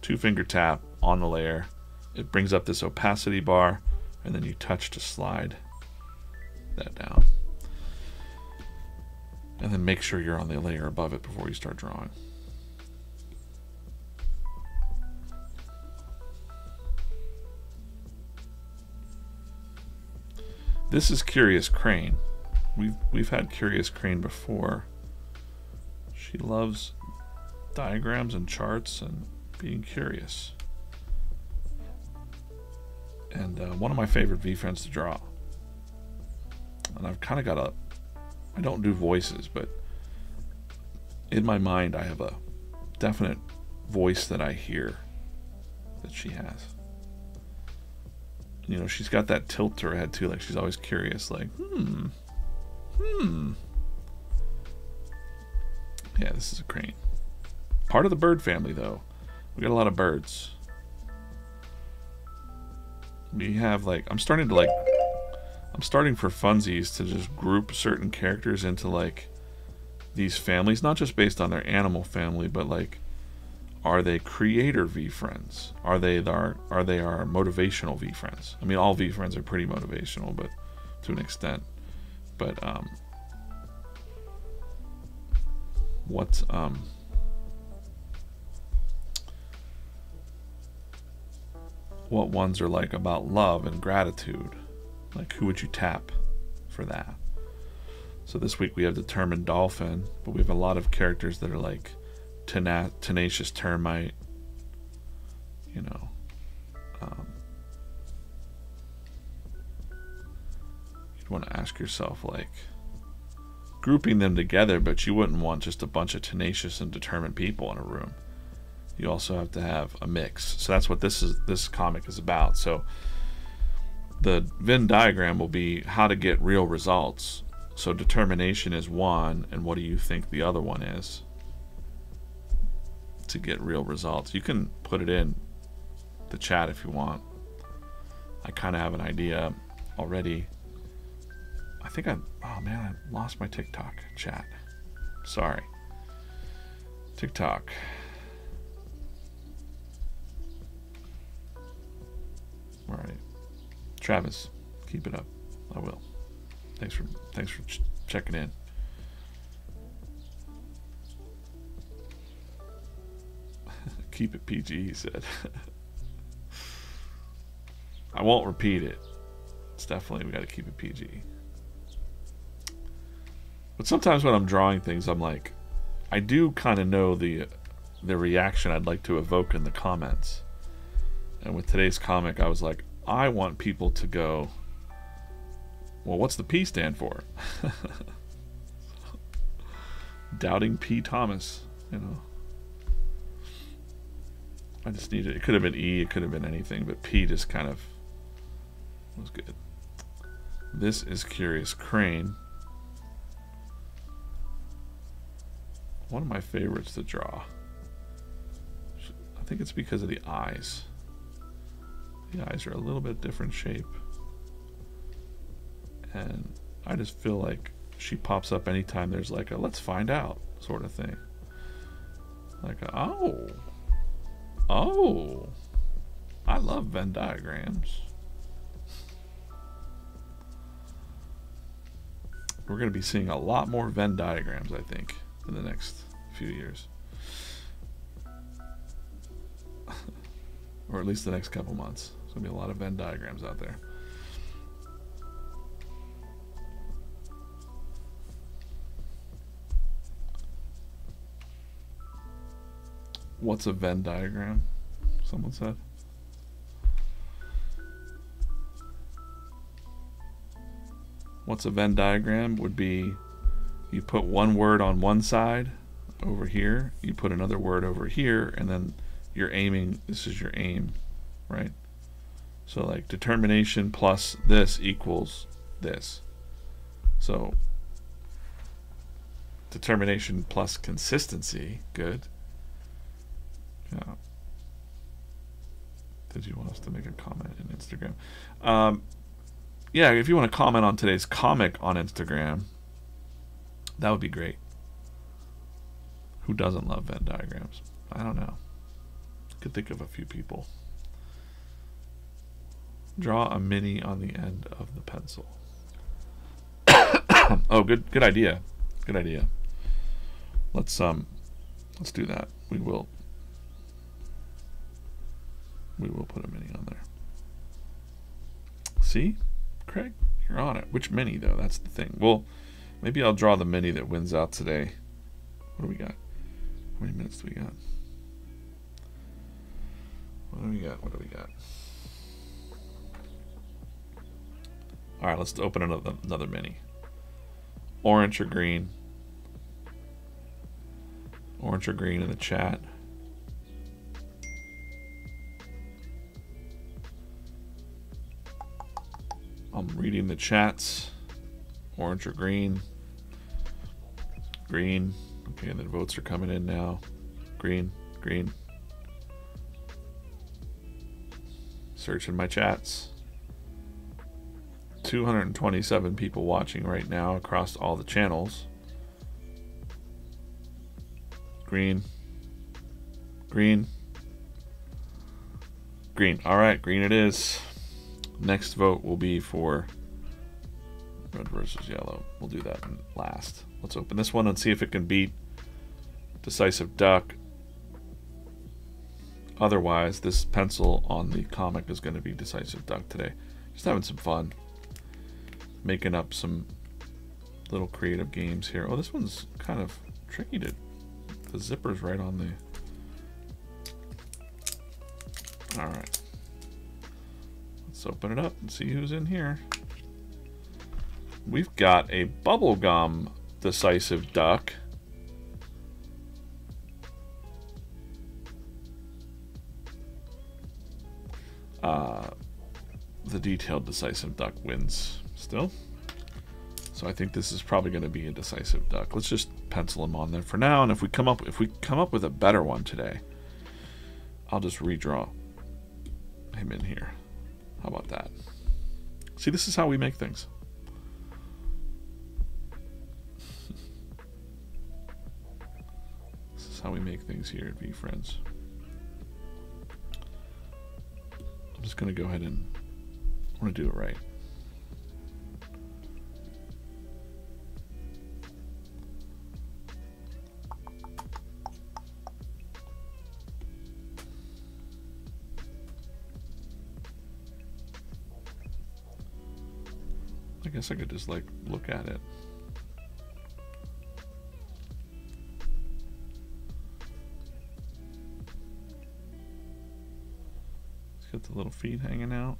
two-finger tap on the layer. It brings up this opacity bar, and then you touch to slide that down. And then make sure you're on the layer above it before you start drawing. This is Curious Crane. We've had Curious Crane before. She loves diagrams and charts and being curious. And one of my favorite VeeFriends to draw. And I've kind of got a, I don't do voices, but in my mind I have a definite voice that I hear that she has. You know, she's got that tilt to her head too, like she's always curious, like, Yeah, this is a crane. Part of the bird family though. We got a lot of birds. We have like, I'm starting for funsies to just group certain characters into like these families, not just based on their animal family, but like, are they creator VeeFriends? Are they our motivational VeeFriends? I mean, all VeeFriends are pretty motivational, but to an extent. But what ones are like about love and gratitude? Like, who would you tap for that? So this week we have Determined Dolphin, but we have a lot of characters that are like Tenacious Termite, you know. You'd want to ask yourself, like, grouping them together, but you wouldn't want just a bunch of tenacious and determined people in a room. You also have to have a mix. So that's what this comic is about. So the Venn diagram will be how to get real results. So determination is one, and what do you think the other one is to get real results? You can put it in the chat if you want. I kind of have an idea already. I think oh man, I lost my TikTok chat. Sorry. TikTok. All right. Travis, keep it up. I will. Thanks for checking in. Keep it PG, he said. I won't repeat it. It's definitely, we got to keep it PG. But sometimes when I'm drawing things, I'm like, I do kind of know the reaction I'd like to evoke in the comments. And with today's comic, I was like, I want people to go, well, what's the P stand for? Doubting P. Thomas, you know. I just needed, it could have been E, it could have been anything, but P just kind of was good. This is Curious Crane. One of my favorites to draw. I think it's because of the eyes. The eyes are a little bit different shape. And I just feel like she pops up anytime there's like a let's find out sort of thing. Like, oh, I love Venn diagrams. We're going to be seeing a lot more Venn diagrams, I think, in the next few years. Or at least the next couple months. There's going to be a lot of Venn diagrams out there. What's a Venn diagram? Someone said. What's a Venn diagram would be you put one word on one side over here, you put another word over here, and then you're aiming, this is your aim, right? So like determination plus this equals this. So determination plus consistency, good. Yeah. Did you want us to make a comment in Instagram? Yeah, if you want to comment on today's comic on Instagram, that would be great. Who doesn't love Venn diagrams? I don't know. Could think of a few people. Draw a mini on the end of the pencil. Oh, good idea. Good idea. Let's do that. We will put a mini on there. See? Craig, you're on it. Which mini though? That's the thing. Well, maybe I'll draw the mini that wins out today. What do we got? How many minutes do we got? What do we got? What do we got? All right, let's open another mini. Orange or green? Orange or green in the chat? I'm reading the chats. Orange or green? Green. Okay, and then votes are coming in now. Green, green. Searching my chats. 227 people watching right now across all the channels. Green. Green. Green. All right, green it is. Next vote will be for red versus yellow. We'll do that last. Let's open this one and see if it can beat Decisive Duck. Otherwise, this pencil on the comic is going to be Decisive Duck today. Just having some fun. Making up some little creative games here. Oh, this one's kind of tricky to... The zipper's right on the... Alright. Let's open it up and see who's in here. We've got a bubblegum Decisive Duck. The detailed Decisive Duck wins still. So I think this is probably going to be a Decisive Duck. Let's just pencil him on there for now, and if we come up with a better one today, I'll just redraw him in here. How about that? See, this is how we make things. This is how we make things here at VeeFriends. I'm just going to go ahead and I want to do it right. I guess I could just like look at it. It's got the little feet hanging out.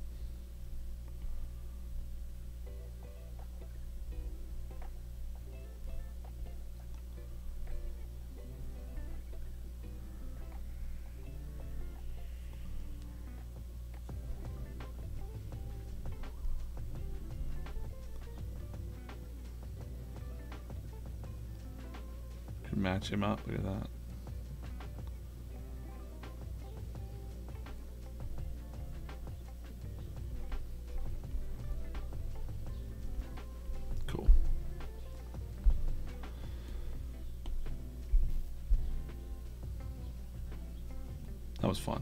Match him up, look at that. That was fun.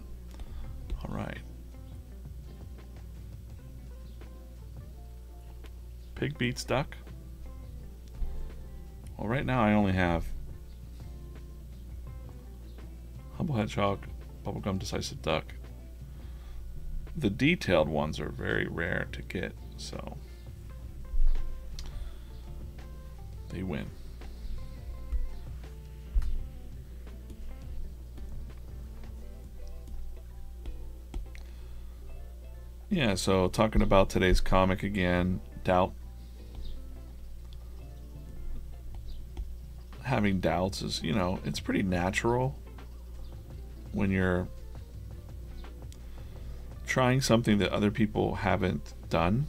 All right. Pig beats duck. Well, right now I only have Humble Hedgehog, Bubblegum Decisive Duck. The detailed ones are very rare to get, so they win. Yeah, so talking about today's comic again, doubt. Having doubts is, you know, it's pretty natural when you're trying something that other people haven't done.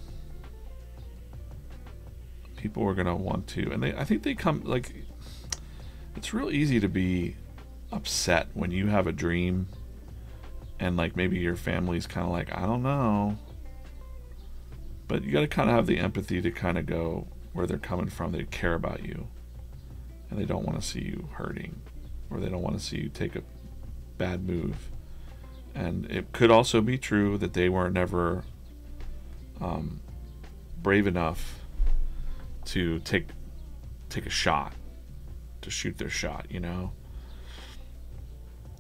People are going to want to, and I think they come, like, it's real easy to be upset when you have a dream and like maybe your family's kind of like, I don't know, but you got to kind of have the empathy to kind of go where they're coming from. They care about you and they don't want to see you hurting, or they don't want to see you take a bad move. And it could also be true that they were never brave enough to take a shot, to shoot their shot, you know,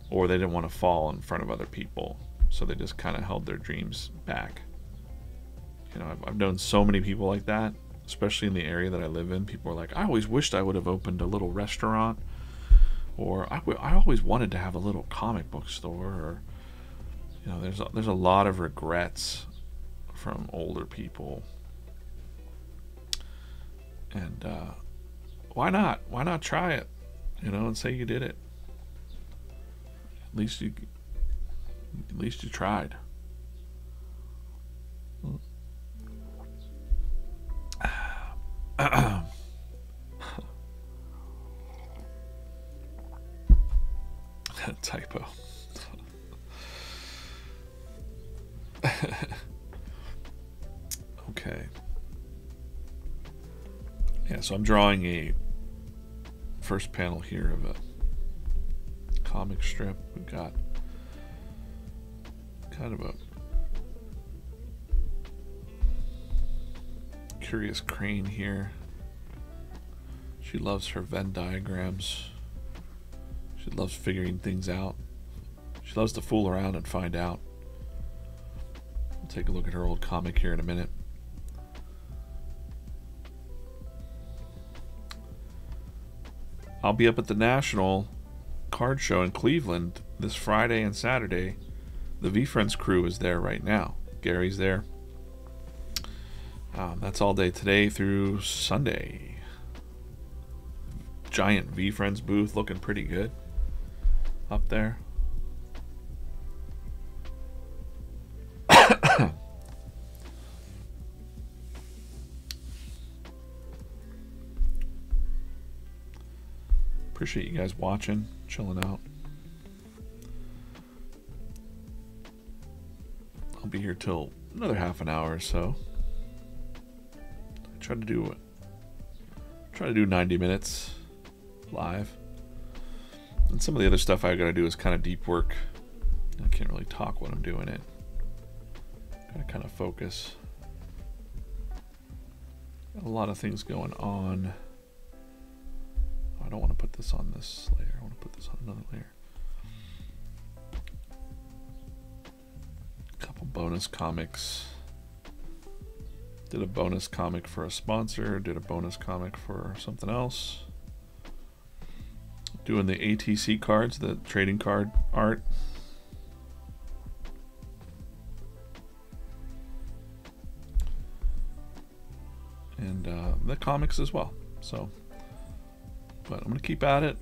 or they didn't want to fall in front of other people, so they just kind of held their dreams back. You know, I've known so many people like that, especially in the area that I live in. People are like, I always wished I would have opened a little restaurant, or I always wanted to have a little comic book store, or, you know, there's a lot of regrets from older people. And why not try it, you know, and say you did it. At least you tried. Typo. Okay. Yeah, so I'm drawing a first panel here of a comic strip. We've got kind of a curious crane here. She loves her Venn diagrams. She loves figuring things out. She loves to fool around and find out. We'll take a look at her old comic here in a minute. I'll be up at the National Card Show in Cleveland this Friday and Saturday. The VeeFriends crew is there right now. Gary's there. That's all day today through Sunday. Giant VeeFriends booth, looking pretty good up there. Appreciate you guys watching, chilling out. I'll be here till another half an hour or so. I try to do 90 minutes live. And some of the other stuff I gotta do is kind of deep work. I can't really talk when I'm doing it. Gotta kind of focus. Got a lot of things going on. I don't want to put this on this layer. I want to put this on another layer. A couple bonus comics. Did a bonus comic for a sponsor. Did a bonus comic for something else. Doing the ATC cards, the trading card art. And the comics as well. So, but I'm going to keep at it.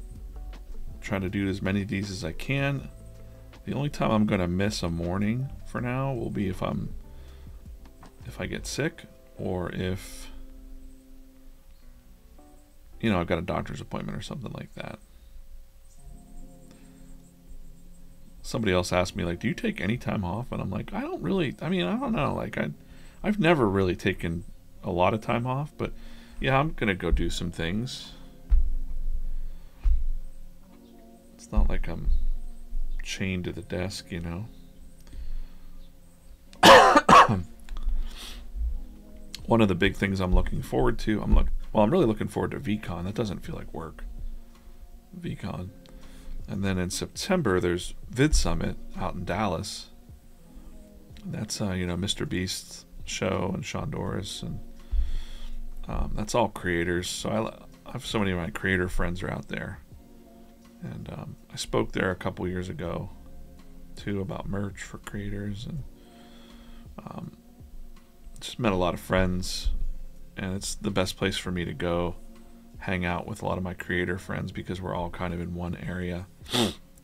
Trying to do as many of these as I can. The only time I'm going to miss a morning for now will be if I get sick, or if, you know, I've got a doctor's appointment or something like that. Somebody else asked me, like, do you take any time off? And I'm like, I don't really, I mean, I don't know. Like, I've never really taken a lot of time off, but yeah, I'm going to go do some things. It's not like I'm chained to the desk, you know. One of the big things I'm looking forward to, I'm really looking forward to VCon. That doesn't feel like work. VCon. And then in September, there's Vid Summit out in Dallas. That's, you know, Mr. Beast's show and Sean Doris. And that's all creators. So I have so many of my creator friends are out there. And I spoke there a couple years ago, too, about merch for creators. And just met a lot of friends. And it's the best place for me to go hang out with a lot of my creator friends because we're all kind of in one area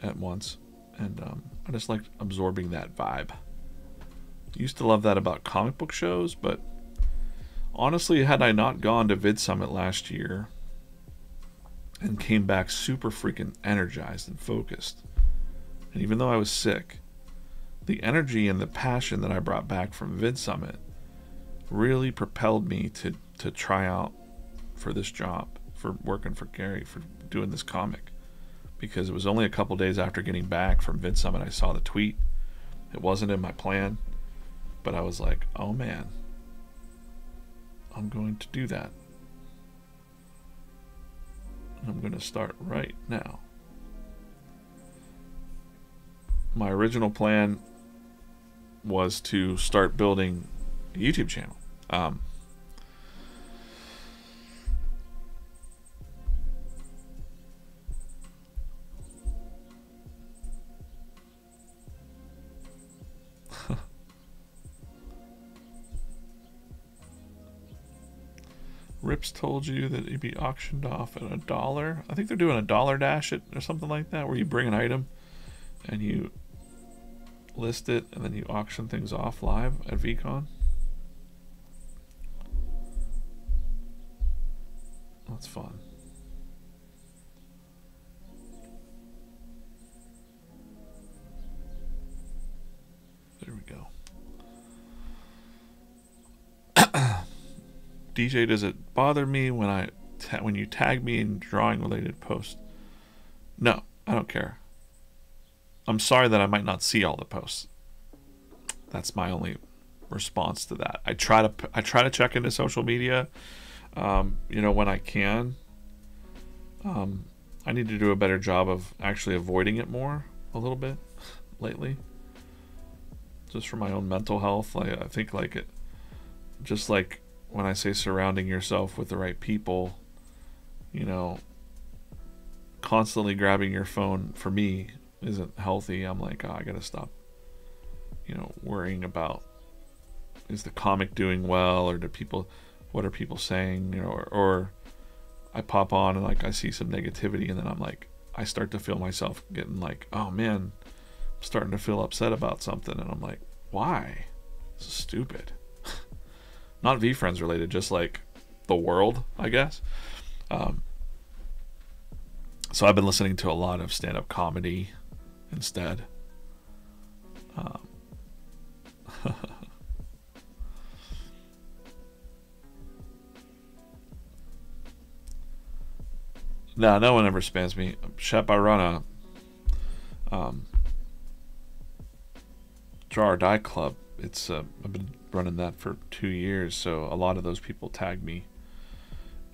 at once. And I just like absorbing that vibe. Used to love that about comic book shows, but honestly, had I not gone to Vid Summit last year and came back super freaking energized and focused, and even though I was sick, the energy and the passion that I brought back from Vid Summit really propelled me to try out for this job, for working for Gary, for doing this comic. Because it was only a couple days after getting back from Vid Summit I saw the tweet. It wasn't in my plan, but I was like, oh man, I'm going to do that. And I'm going to start right now. My original plan was to start building a YouTube channel. Rips told you that it'd be auctioned off at $1. I think they're doing a dollar dash it or something like that, where you bring an item and you list it and then you auction things off live at VCon. That's fun. There we go. DJ, does it bother me when when you tag me in drawing related posts? No, I don't care. I'm sorry that I might not see all the posts. That's my only response to that. I try to check into social media, you know, when I can. I need to do a better job of actually avoiding it more a little bit lately, just for my own mental health. I think like it, just like when I say surrounding yourself with the right people, you know, constantly grabbing your phone for me isn't healthy. I'm like, oh, I gotta stop, you know, worrying about, is the comic doing well, or what are people saying, you know, or I pop on and like I see some negativity and then I'm like, I start to feel myself getting like, oh man, I'm starting to feel upset about something, and I'm like, why? This is stupid. Not VeeFriends related, just like the world, I guess. So I've been listening to a lot of stand-up comedy instead. No one ever spams me. Shep, I run a Draw or Die Club. I've been running that for 2 years, so a lot of those people tag me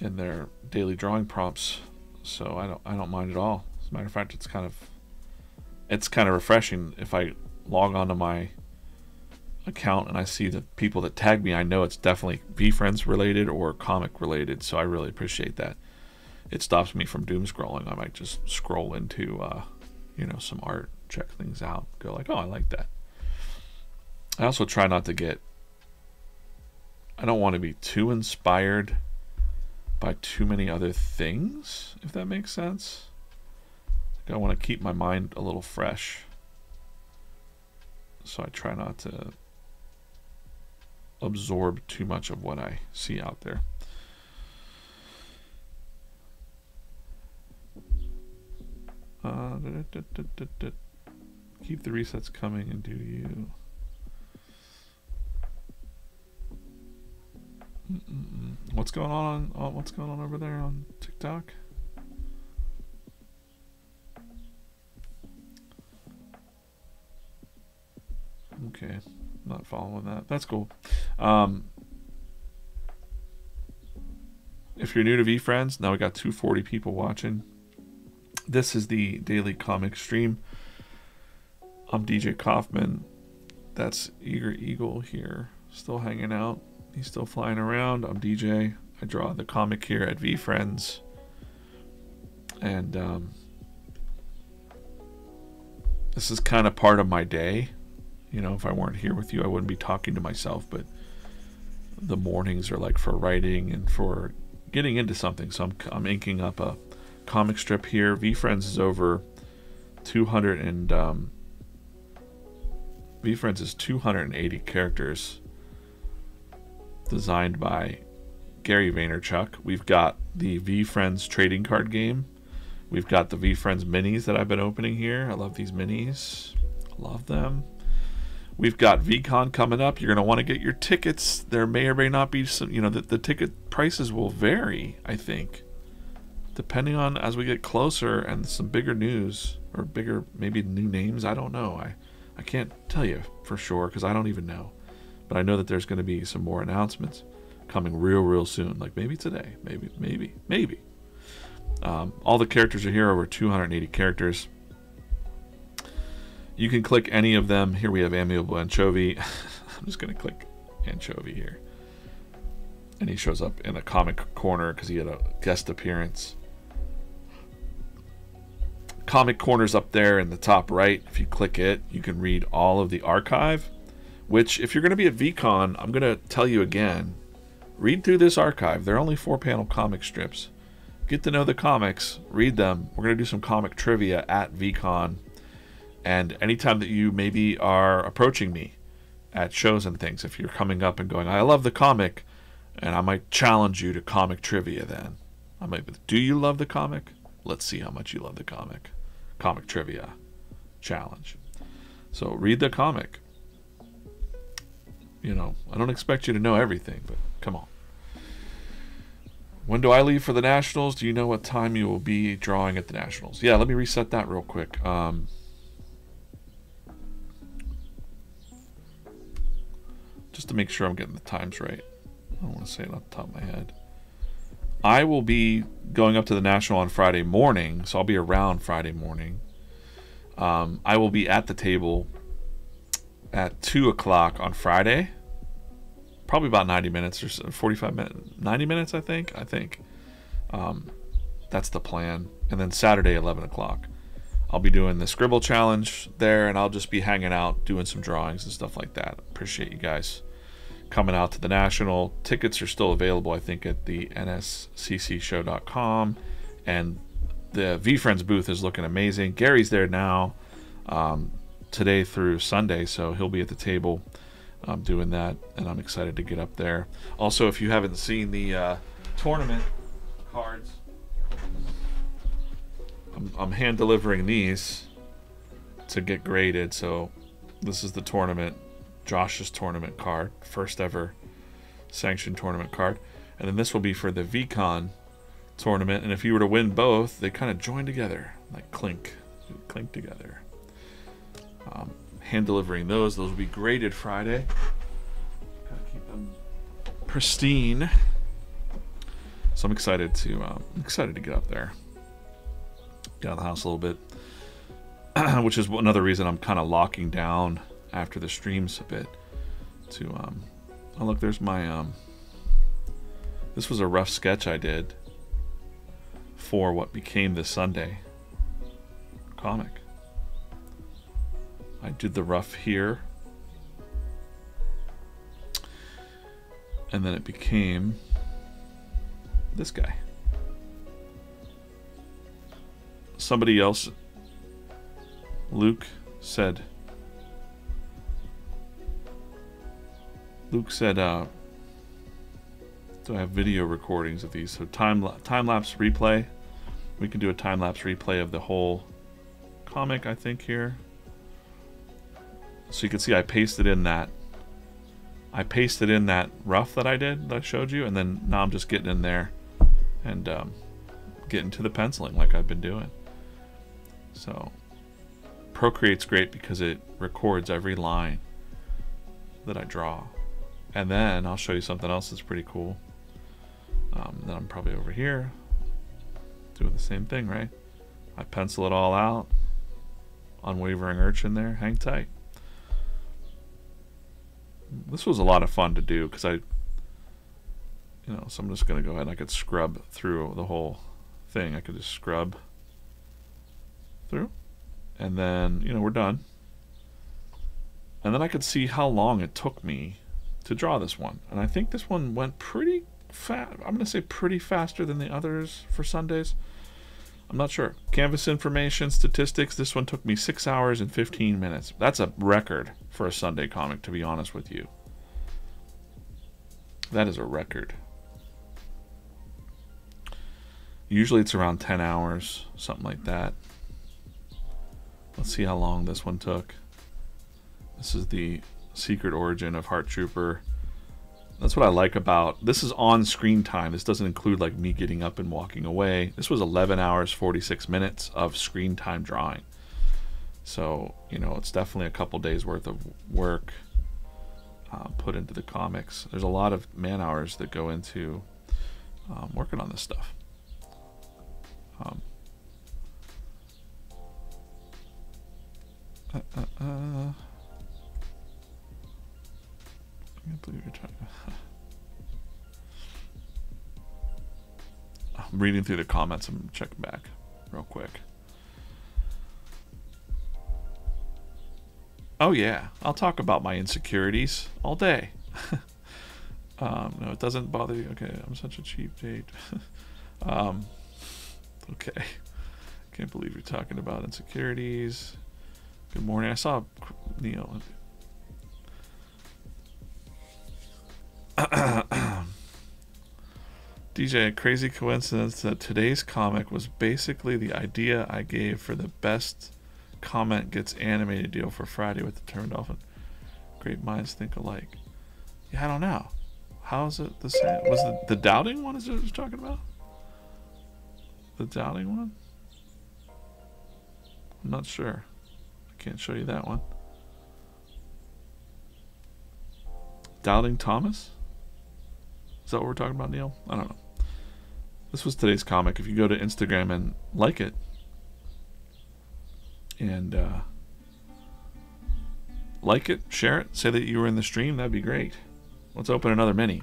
in their daily drawing prompts, so I don't mind at all. As a matter of fact, it's kind of refreshing. If I log onto my account and I see the people that tag me, I know it's definitely VeeFriends related or comic related, so I really appreciate that. It stops me from doom scrolling. I might just scroll into you know, some art, check things out, go like, oh, I like that. I also try not to get, I don't want to be too inspired by too many other things, if that makes sense. Like I want to keep my mind a little fresh, so I try not to absorb too much of what I see out there. Keep the resets coming and do you. What's going on? What's going on over there on TikTok? Okay, not following that. That's cool. If you're new to VeeFriends, now we got 240 people watching. This is the daily comic stream. I'm DJ Coffman. That's Eager Eagle here, still hanging out. He's still flying around. I'm DJ. I draw the comic here at VeeFriends. And this is kind of part of my day. You know, if I weren't here with you, I wouldn't be talking to myself, but the mornings are like for writing and for getting into something. So I'm inking up a comic strip here. VeeFriends is over 200 and VeeFriends is 280 characters designed by Gary Vaynerchuk. We've got the VeeFriends trading card game. We've got the VeeFriends minis that I've been opening here. I love these minis. Love them. We've got VCon coming up. You're going to want to get your tickets. There may or may not be some, you know, the ticket prices will vary, I think, depending on as we get closer and some bigger news or bigger, maybe new names. I don't know. I can't tell you for sure because I don't even know. But I know that there's going to be some more announcements coming real soon. Like maybe today. Maybe. All the characters are here, over 280 characters. You can click any of them. Here we have Amiable Anchovy. I'm just going to click Anchovy here. And he shows up in a comic corner because he had a guest appearance. Comic corner's up there in the top right. If you click it, you can read all of the archive, which if you're going to be at VCon, I'm going to tell you again, read through this archive. They're only 4-panel comic strips. Get to know the comics, read them. We're going to do some comic trivia at VCon. And anytime that you maybe are approaching me at shows and things, if you're coming up and going, I love the comic, and I might challenge you to comic trivia then. I might be, do you love the comic? Let's see how much you love the comic. Comic trivia challenge. So read the comic. You know, I don't expect you to know everything, but come on. When do I leave for the Nationals? Do you know what time you will be drawing at the Nationals? Yeah, let me reset that real quick. Just to make sure I'm getting the times right. I don't want to say it off the top of my head. I will be going up to the National on Friday morning, so I'll be around Friday morning. I will be at the table at 2 o'clock on Friday. Probably about 90 minutes or so, 45 minutes, 90 minutes, I think. That's the plan. And then Saturday, 11 o'clock. I'll be doing the Scribble Challenge there, and I'll just be hanging out, doing some drawings and stuff like that. Appreciate you guys coming out to the National. Tickets are still available, I think, at the nsccshow.com. And the VeeFriends booth is looking amazing. Gary's there now, today through Sunday, so he'll be at the table doing that, and I'm excited to get up there. Also, if you haven't seen the tournament cards, I'm hand delivering these to get graded. So this is the tournament, Josh's tournament card, first ever sanctioned tournament card, and then this will be for the VCon tournament. And if you were to win both, they kind of join together, like clink together. Hand delivering those will be graded Friday. Gotta keep them pristine. So I'm excited to get up there, get out of the house a little bit, which is another reason I'm kind of locking down after the streams a bit. To oh look, there's my this was a rough sketch I did for what became the Sunday comic. I did the rough here, and then it became this guy. Somebody else, Luke said, do I have video recordings of these? So time-lapse replay. We can do a time-lapse replay of the whole comic, I think, here. So you can see I pasted in that rough that I did, that I showed you, and then now I'm just getting in there and getting to the penciling like I've been doing. So Procreate's great because it records every line. that I draw. And then I'll show you something else that's pretty cool. Then I'm probably over here doing the same thing, right? I pencil it all out. Unwavering Urchin there, hang tight. This was a lot of fun to do because so I'm just gonna go ahead and I could scrub through the whole thing. I could just scrub through, and then we're done. And then I could see how long it took me to draw this one, and I think this one went pretty fast. I'm gonna say pretty faster than the others for Sundays. I'm not sure. Canvas information, statistics. This one took me 6 hours and 15 minutes. That's a record for a Sunday comic, to be honest with you. That is a record. Usually it's around 10 hours, something like that. Let's see how long this one took. This is the Secret Origin of Heart Trooper. That's what I like about this. Is on screen time. This doesn't include like me getting up and walking away. This was 11 hours 46 minutes of screen time drawing. So it's definitely a couple days worth of work put into the comics. There's a lot of man hours that go into working on this stuff. I can't believe you're trying to... I'm reading through the comments. I'm checking back real quick. Oh yeah, I'll talk about my insecurities all day. No, it doesn't bother you. Okay, I'm such a cheap date. Okay, can't believe you're talking about insecurities. Good morning. I saw Neil. DJ, crazy coincidence that today's comic was basically the idea I gave for the best comment gets animated deal for Friday with the Turned Dolphin. Great minds think alike. Yeah, I don't know. How is it the same? Was the doubting one is what you're talking about? The doubting one? I'm not sure. I can't show you that one. Doubting Thomas? Is that what we're talking about, Neil? I don't know. This was today's comic. If you go to Instagram and like it, and like it, share it, say that you were in the stream, that'd be great. Let's open another mini.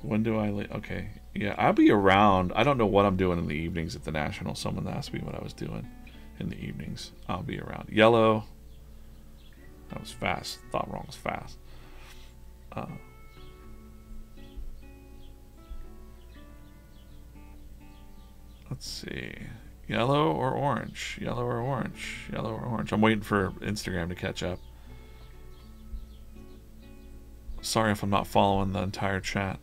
When do I leave? Okay, yeah, I'll be around. I don't know what I'm doing in the evenings at the National. Someone asked me what I was doing in the evenings. I'll be around. Yellow. That was fast. Thought wrong was fast. Let's see. Yellow or orange? Yellow or orange? Yellow or orange? I'm waiting for Instagram to catch up. Sorry if I'm not following the entire chat.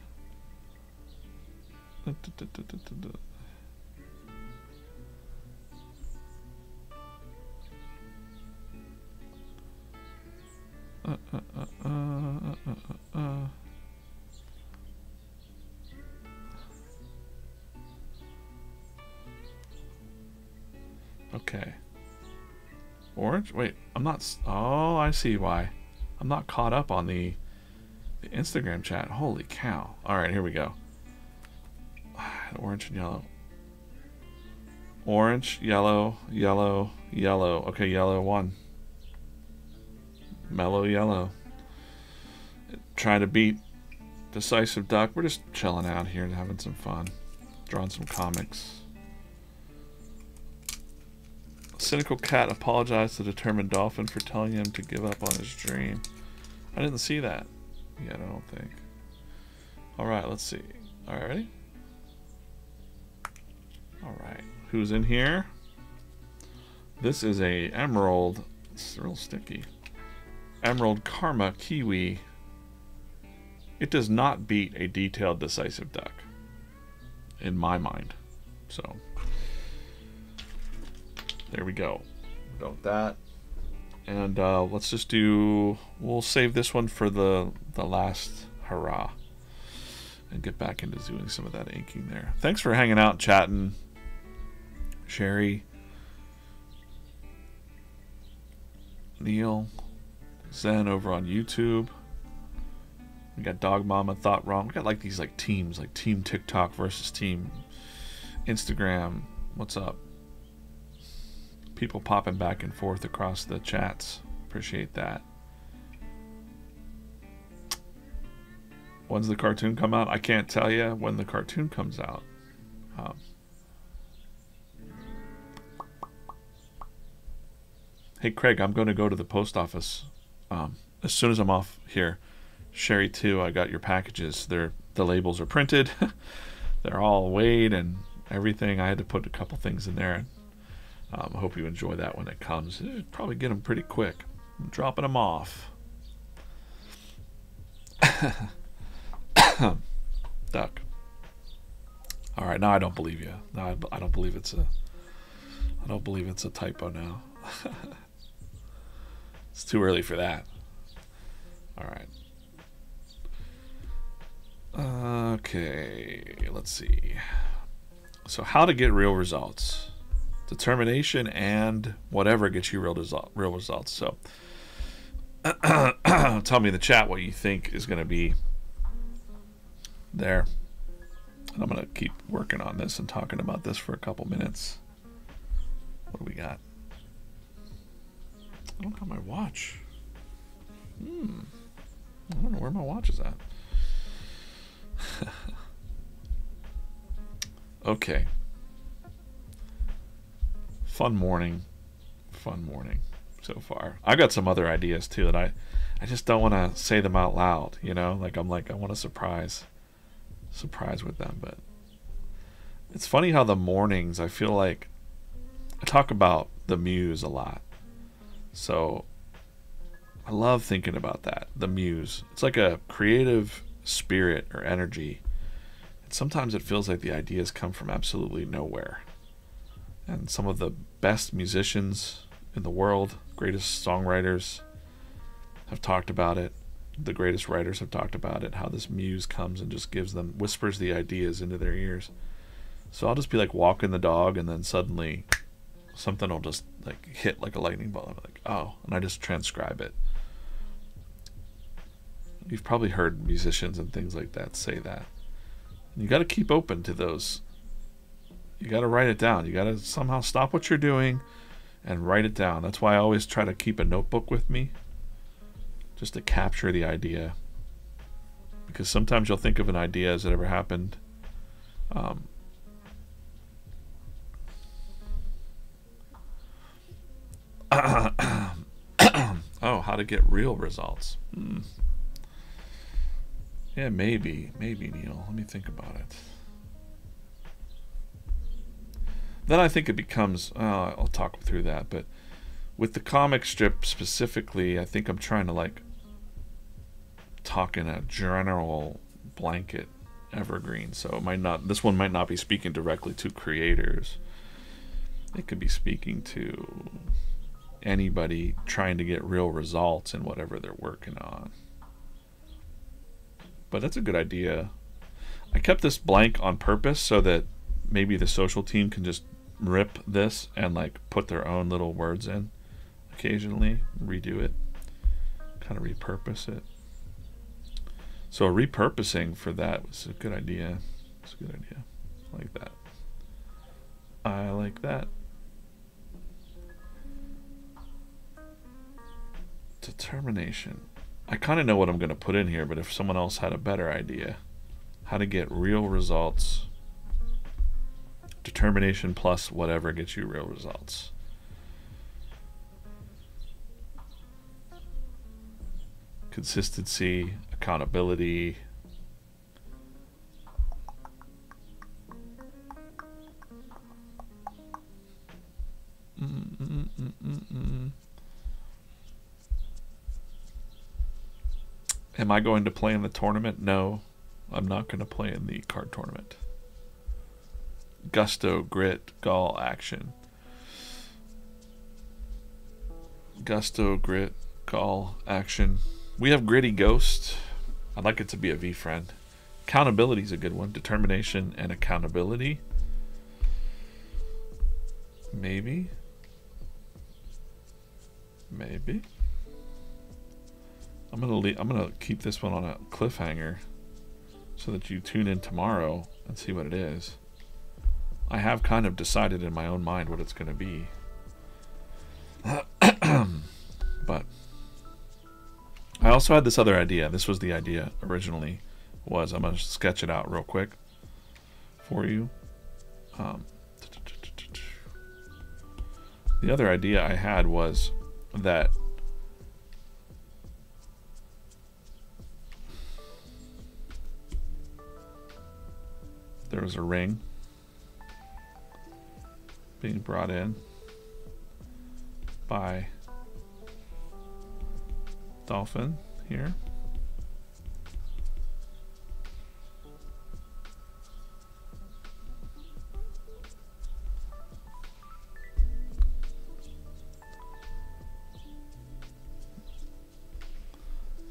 Okay. Orange? Wait, I'm not... Oh, I see why. I'm not caught up on the Instagram chat. Holy cow. Alright, here we go. Orange and yellow. Orange, yellow, yellow, yellow. Okay, yellow won. Mellow yellow. Trying to beat Decisive Duck. We're just chilling out here and having some fun. Drawing some comics. Cynical Cat apologized to Determined Dolphin for telling him to give up on his dream. I didn't see that yet, I don't think. Alright, let's see. Alright, ready? Alright, who's in here? This is a Emerald. It's real sticky. Emerald Karma Kiwi. It does not beat a detailed Decisive Duck, in my mind. So, there we go. Go with that. And let's just do... We'll save this one for the last hurrah. And get back into doing some of that inking there. Thanks for hanging out, chatting. Sherry, Neil Zen over on YouTube. We got Dog Mama Thought Wrong. We got like these like teams, like Team TikTok versus Team Instagram. What's up? People popping back and forth across the chats. Appreciate that. When's the cartoon come out? I can't tell you when the cartoon comes out. Hey Craig, I'm going to go to the post office as soon as I'm off here. Sherry too, I got your packages. The labels are printed. They're all weighed and everything. I had to put a couple things in there. I hope you enjoy that when it comes. Probably get them pretty quick. I'm dropping them off. Duck. All right, now I don't believe you. Now I don't believe it's a. I don't believe it's a typo now. It's too early for that. All right. Okay, let's see. So how to get real results. Determination and whatever gets you real results. So tell me in the chat what you think is going to be there. I'm going to keep working on this and talking about this for a couple minutes. What do we got? I don't have my watch. I don't know where my watch is at. Okay. Fun morning so far. I got some other ideas too that I just don't want to say them out loud, you know? Like I want to surprise with them, but it's funny how the mornings I feel like I talk about the muse a lot. So I love thinking about that, the muse. It's like a creative spirit or energy. And sometimes it feels like the ideas come from absolutely nowhere. And some of the best musicians in the world, greatest songwriters have talked about it. The greatest writers have talked about it, how this muse comes and just whispers the ideas into their ears. So I'll just be like walking the dog and then suddenly something will just like hit like a lightning bolt. I'm like, oh, and I just transcribe it. You've probably heard musicians and things like that say that. You got to keep open to those. You got to write it down. You got to somehow stop what you're doing and write it down. That's why I always try to keep a notebook with me, just to capture the idea. Because sometimes you'll think of an idea, has it ever happened? Oh, how to get real results. Yeah, maybe Neil. Let me think about it. Then I think it becomes, I'll talk through that, but with the comic strip specifically, I think I'm trying to like talk in a general blanket evergreen. So it might not, this one might not be speaking directly to creators. It could be speaking to anybody trying to get real results in whatever they're working on. But that's a good idea. I kept this blank on purpose so that maybe the social team can just rip this and like put their own little words in occasionally, redo it, kind of repurpose it. So repurposing for that was a good idea. It's a good idea. I like that. I like that. Determination. I kind of know what I'm going to put in here, but if someone else had a better idea, how to get real results. Determination plus whatever gets you real results. Consistency, accountability. Am I going to play in the tournament? No, I'm not going to play in the card tournament. Gusto, grit, gall, action. Gusto, grit, gall, action. We have gritty ghost. I'd like it to be a VeeFriend. Accountability is a good one. Determination and accountability. Maybe. Maybe. I'm gonna keep this one on a cliffhanger so that you tune in tomorrow and see what it is. I have kind of decided in my own mind what it's gonna be. But I also had this other idea. This was the idea originally. I'm gonna sketch it out real quick for you. The other idea I had was that there was a ring being brought in by Dolphin here.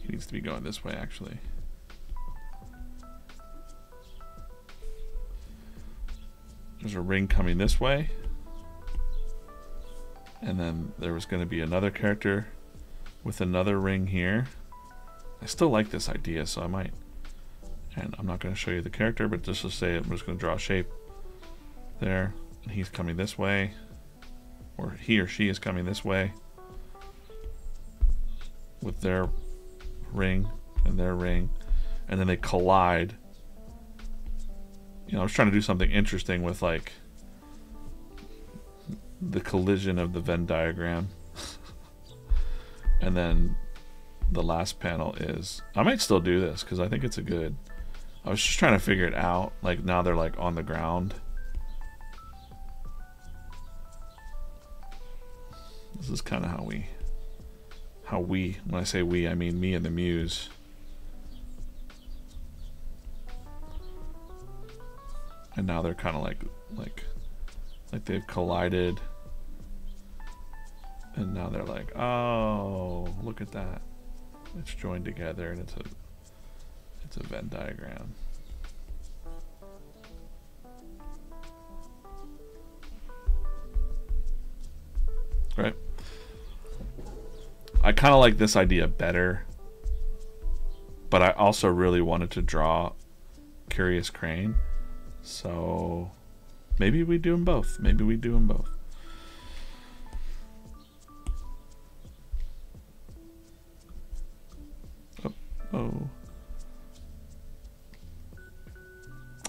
He needs to be going this way, actually. There's a ring coming this way. And then there was going to be another character with another ring here. I still like this idea, so I might. And I'm not going to show you the character, but just to say I'm just going to draw a shape there. And he's coming this way. Or he or she is coming this way. With their ring and their ring. And then they collide. You know, I was trying to do something interesting with like the collision of the Venn diagram. And then the last panel is, I might still do this because I think it's a good, I was just trying to figure it out. Like now they're like on the ground. This is kind of how we, when I say we, I mean me and the muse. And now they're kind of like they've collided. And now they're like, oh, look at that. It's joined together and it's a Venn diagram. Right? I kind of like this idea better, but I also really wanted to draw Curious Crane. So maybe we do them both. Maybe we do them both.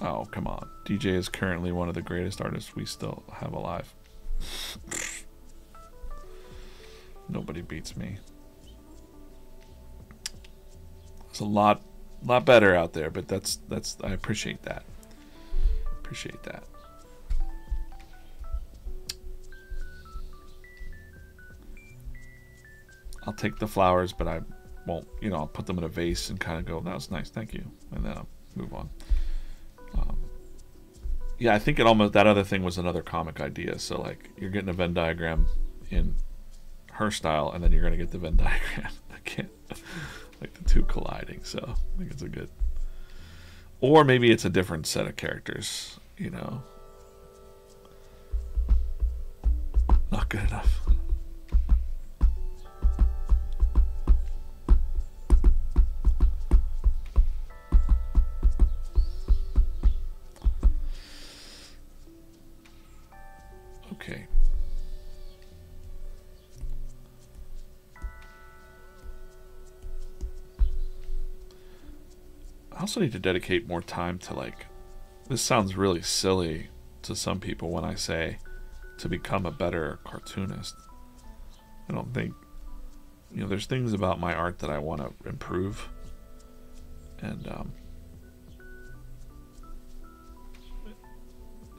Oh, come on. DJ is currently one of the greatest artists we still have alive. Nobody beats me. It's a lot better out there, but that's I appreciate that. Appreciate that. I'll take the flowers, but I won't, you know, I'll put them in a vase and kind of go, that was nice, thank you. And then I'll move on. Yeah, I think it almost, that other thing was another comic idea. So like you're getting a Venn diagram in her style and then you're going to get the Venn diagram again. Like the two colliding. So I think it's a good, or maybe it's a different set of characters, you know. Not good enough. Okay. I also need to dedicate more time to, like, this sounds really silly to some people when I say to become a better cartoonist. I don't think, you know, there's things about my art that I want to improve. And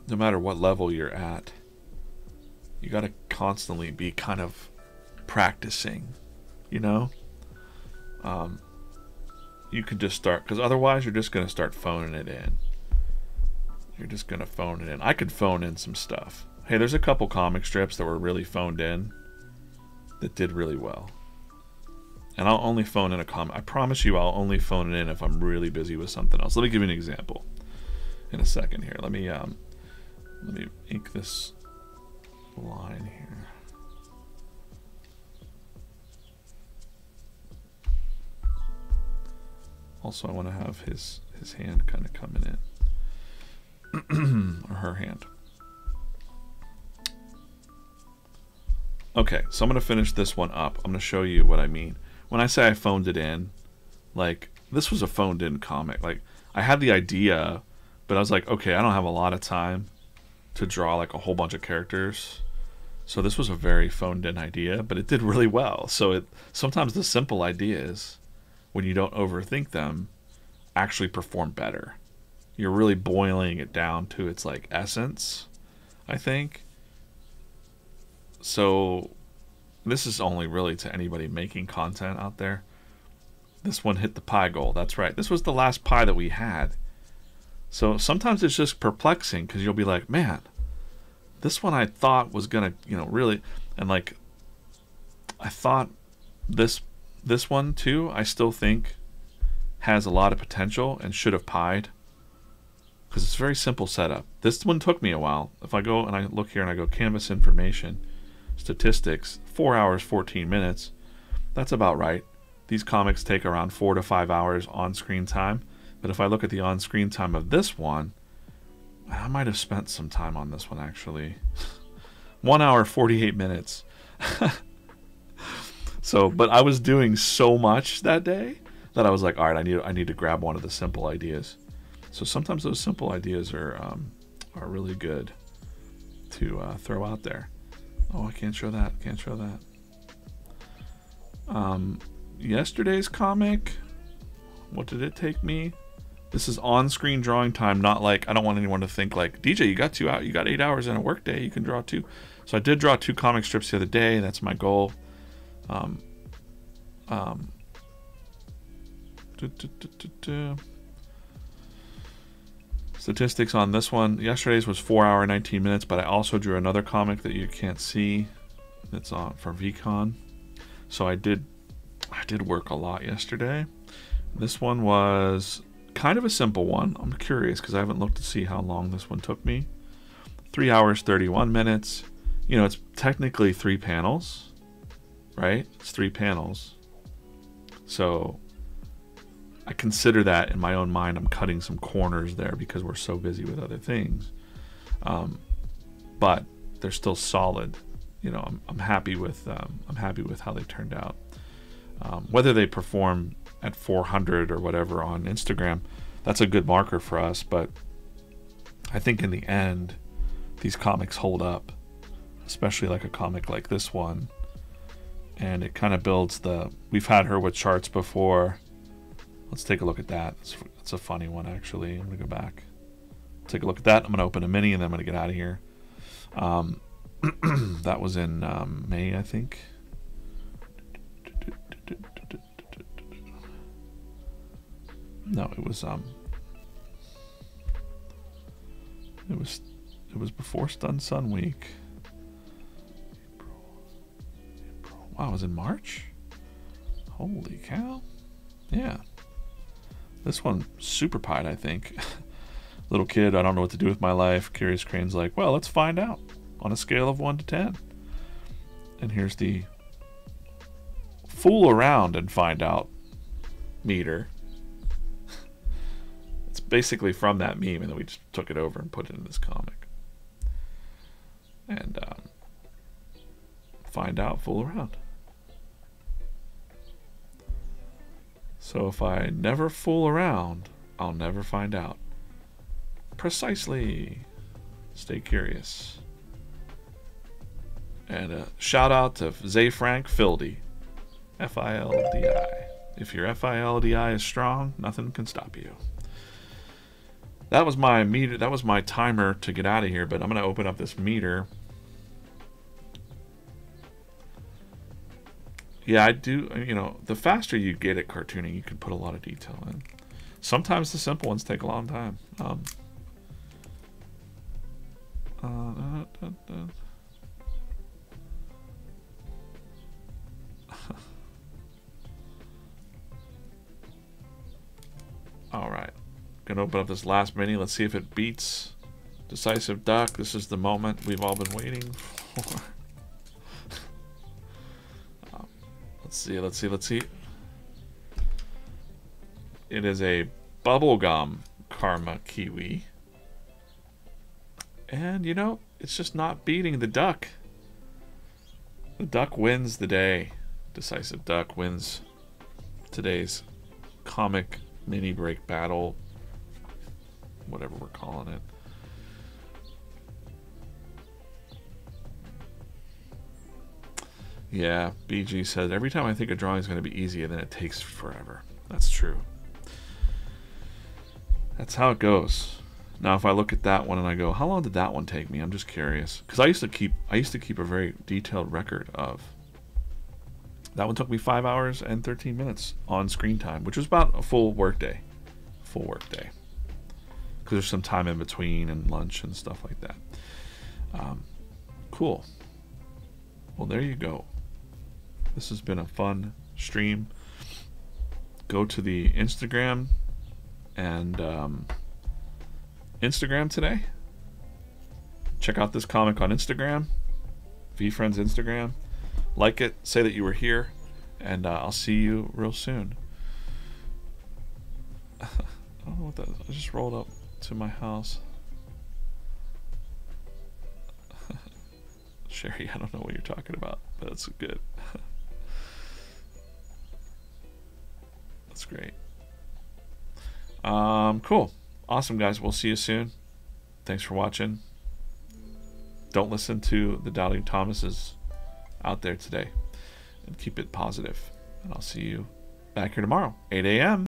no matter what level you're at, you got to constantly be kind of practicing, you know? You could just start, because otherwise you're just going to start phoning it in. You're just going to phone it in. I could phone in some stuff. Hey, there's a couple comic strips that were really phoned in that did really well. And I'll only phone in a comic. I promise you I'll only phone it in if I'm really busy with something else. Let me give you an example in a second here. Let me ink this line here. Also, I want to have his hand kind of coming in. Or her hand. Okay, so I'm going to finish this one up. I'm going to show you what I mean. When I say I phoned it in, like, this was a phoned in comic. Like, I had the idea, but I was like, okay, I don't have a lot of time to draw like a whole bunch of characters. So this was a very phoned in idea, but it did really well. So sometimes the simple ideas, when you don't overthink them, actually perform better. You're really boiling it down to its like essence, I think. So this is only really to anybody making content out there. This one hit the pie goal. That's right. This was the last pie that we had. So sometimes it's just perplexing because you'll be like, man, this one I thought was gonna, you know, really, and like, I thought this one too, I still think has a lot of potential and should have pied because it's a very simple setup. This one took me a while. If I go and I look here and I go canvas information, statistics, 4 hours, 14 minutes, that's about right. These comics take around 4 to 5 hours on screen time. But if I look at the on screen time of this one, I might have spent some time on this one actually. 1 hour, 48 minutes. So, but I was doing so much that day that I was like, all right, I need to grab one of the simple ideas. So sometimes those simple ideas are really good to throw out there. Oh, I can't show that. Can't show that. Yesterday's comic, what did it take me? This is on-screen drawing time, not like, I don't want anyone to think like, DJ, you got 8 hours in a work day, you can draw 2. So I did draw 2 comic strips the other day, that's my goal. Statistics on this one, yesterday's was 4 hour 19 minutes, but I also drew another comic that you can't see. It's on for VCon. So I did work a lot yesterday. This one was kind of a simple one. I'm curious because I haven't looked to see how long this one took me. 3 hours 31 minutes. You know, it's technically 3 panels, right? It's 3 panels. So I consider that in my own mind. I'm cutting some corners there because we're so busy with other things. But they're still solid. You know, I'm happy with how they turned out. Whether they perform at 400 or whatever on Instagram, that's a good marker for us. But I think in the end, these comics hold up, especially like a comic like this one. And it kind of builds the. We've had her with charts before. Let's take a look at that. It's a funny one actually. I'm gonna go back, take a look at that. I'm gonna open a mini and then I'm gonna get out of here. That was in May, I think. No, it was before Stun Sun Week. April. Wow, it was in March? Holy cow. Yeah. This one super pied, I think. Little kid, I don't know what to do with my life. Curious Crane's like, well, let's find out on a scale of 1 to 10. And here's the fool around and find out meter. It's basically from that meme, and then we just took it over and put it in this comic. And find out, fool around. So if I never fool around, I'll never find out. Precisely. Stay curious. And a shout out to Zayfrank Fildy. F-I-L-D-I. If your F-I-L-D-I is strong, nothing can stop you. That was my meter. That was my timer to get out of here, but I'm going to open up this meter. Yeah, I do. You know, the faster you get at cartooning, you can put a lot of detail in. Sometimes the simple ones take a long time. All right, gonna open up this last mini. Let's see if it beats Decisive Duck. This is the moment we've all been waiting for. Let's see. It is a bubblegum Karma Kiwi. And, you know, it's just not beating the duck. The duck wins the day. Decisive Duck wins today's comic mini break battle. Whatever we're calling it. Yeah, BG says, every time I think a drawing is going to be easy, and then it takes forever. That's true. That's how it goes. Now, if I look at that one and I go, how long did that one take me? I'm just curious, because I used to keep a very detailed record of. That one took me 5 hours and 13 minutes on screen time, which was about a full work day. Because there's some time in between and lunch and stuff like that. Cool. Well, there you go. This has been a fun stream. Go to the Instagram and Instagram today. Check out this comic on Instagram, VeeFriends Instagram. Like it, say that you were here, and I'll see you real soon. I don't know what that is. I just rolled up to my house. Sherry, I don't know what you're talking about, but that's good. That's great. Cool. Awesome, guys. We'll see you soon. Thanks for watching. Don't listen to the Doubting Thomases out there today, and keep it positive. And I'll see you back here tomorrow, 8 a.m.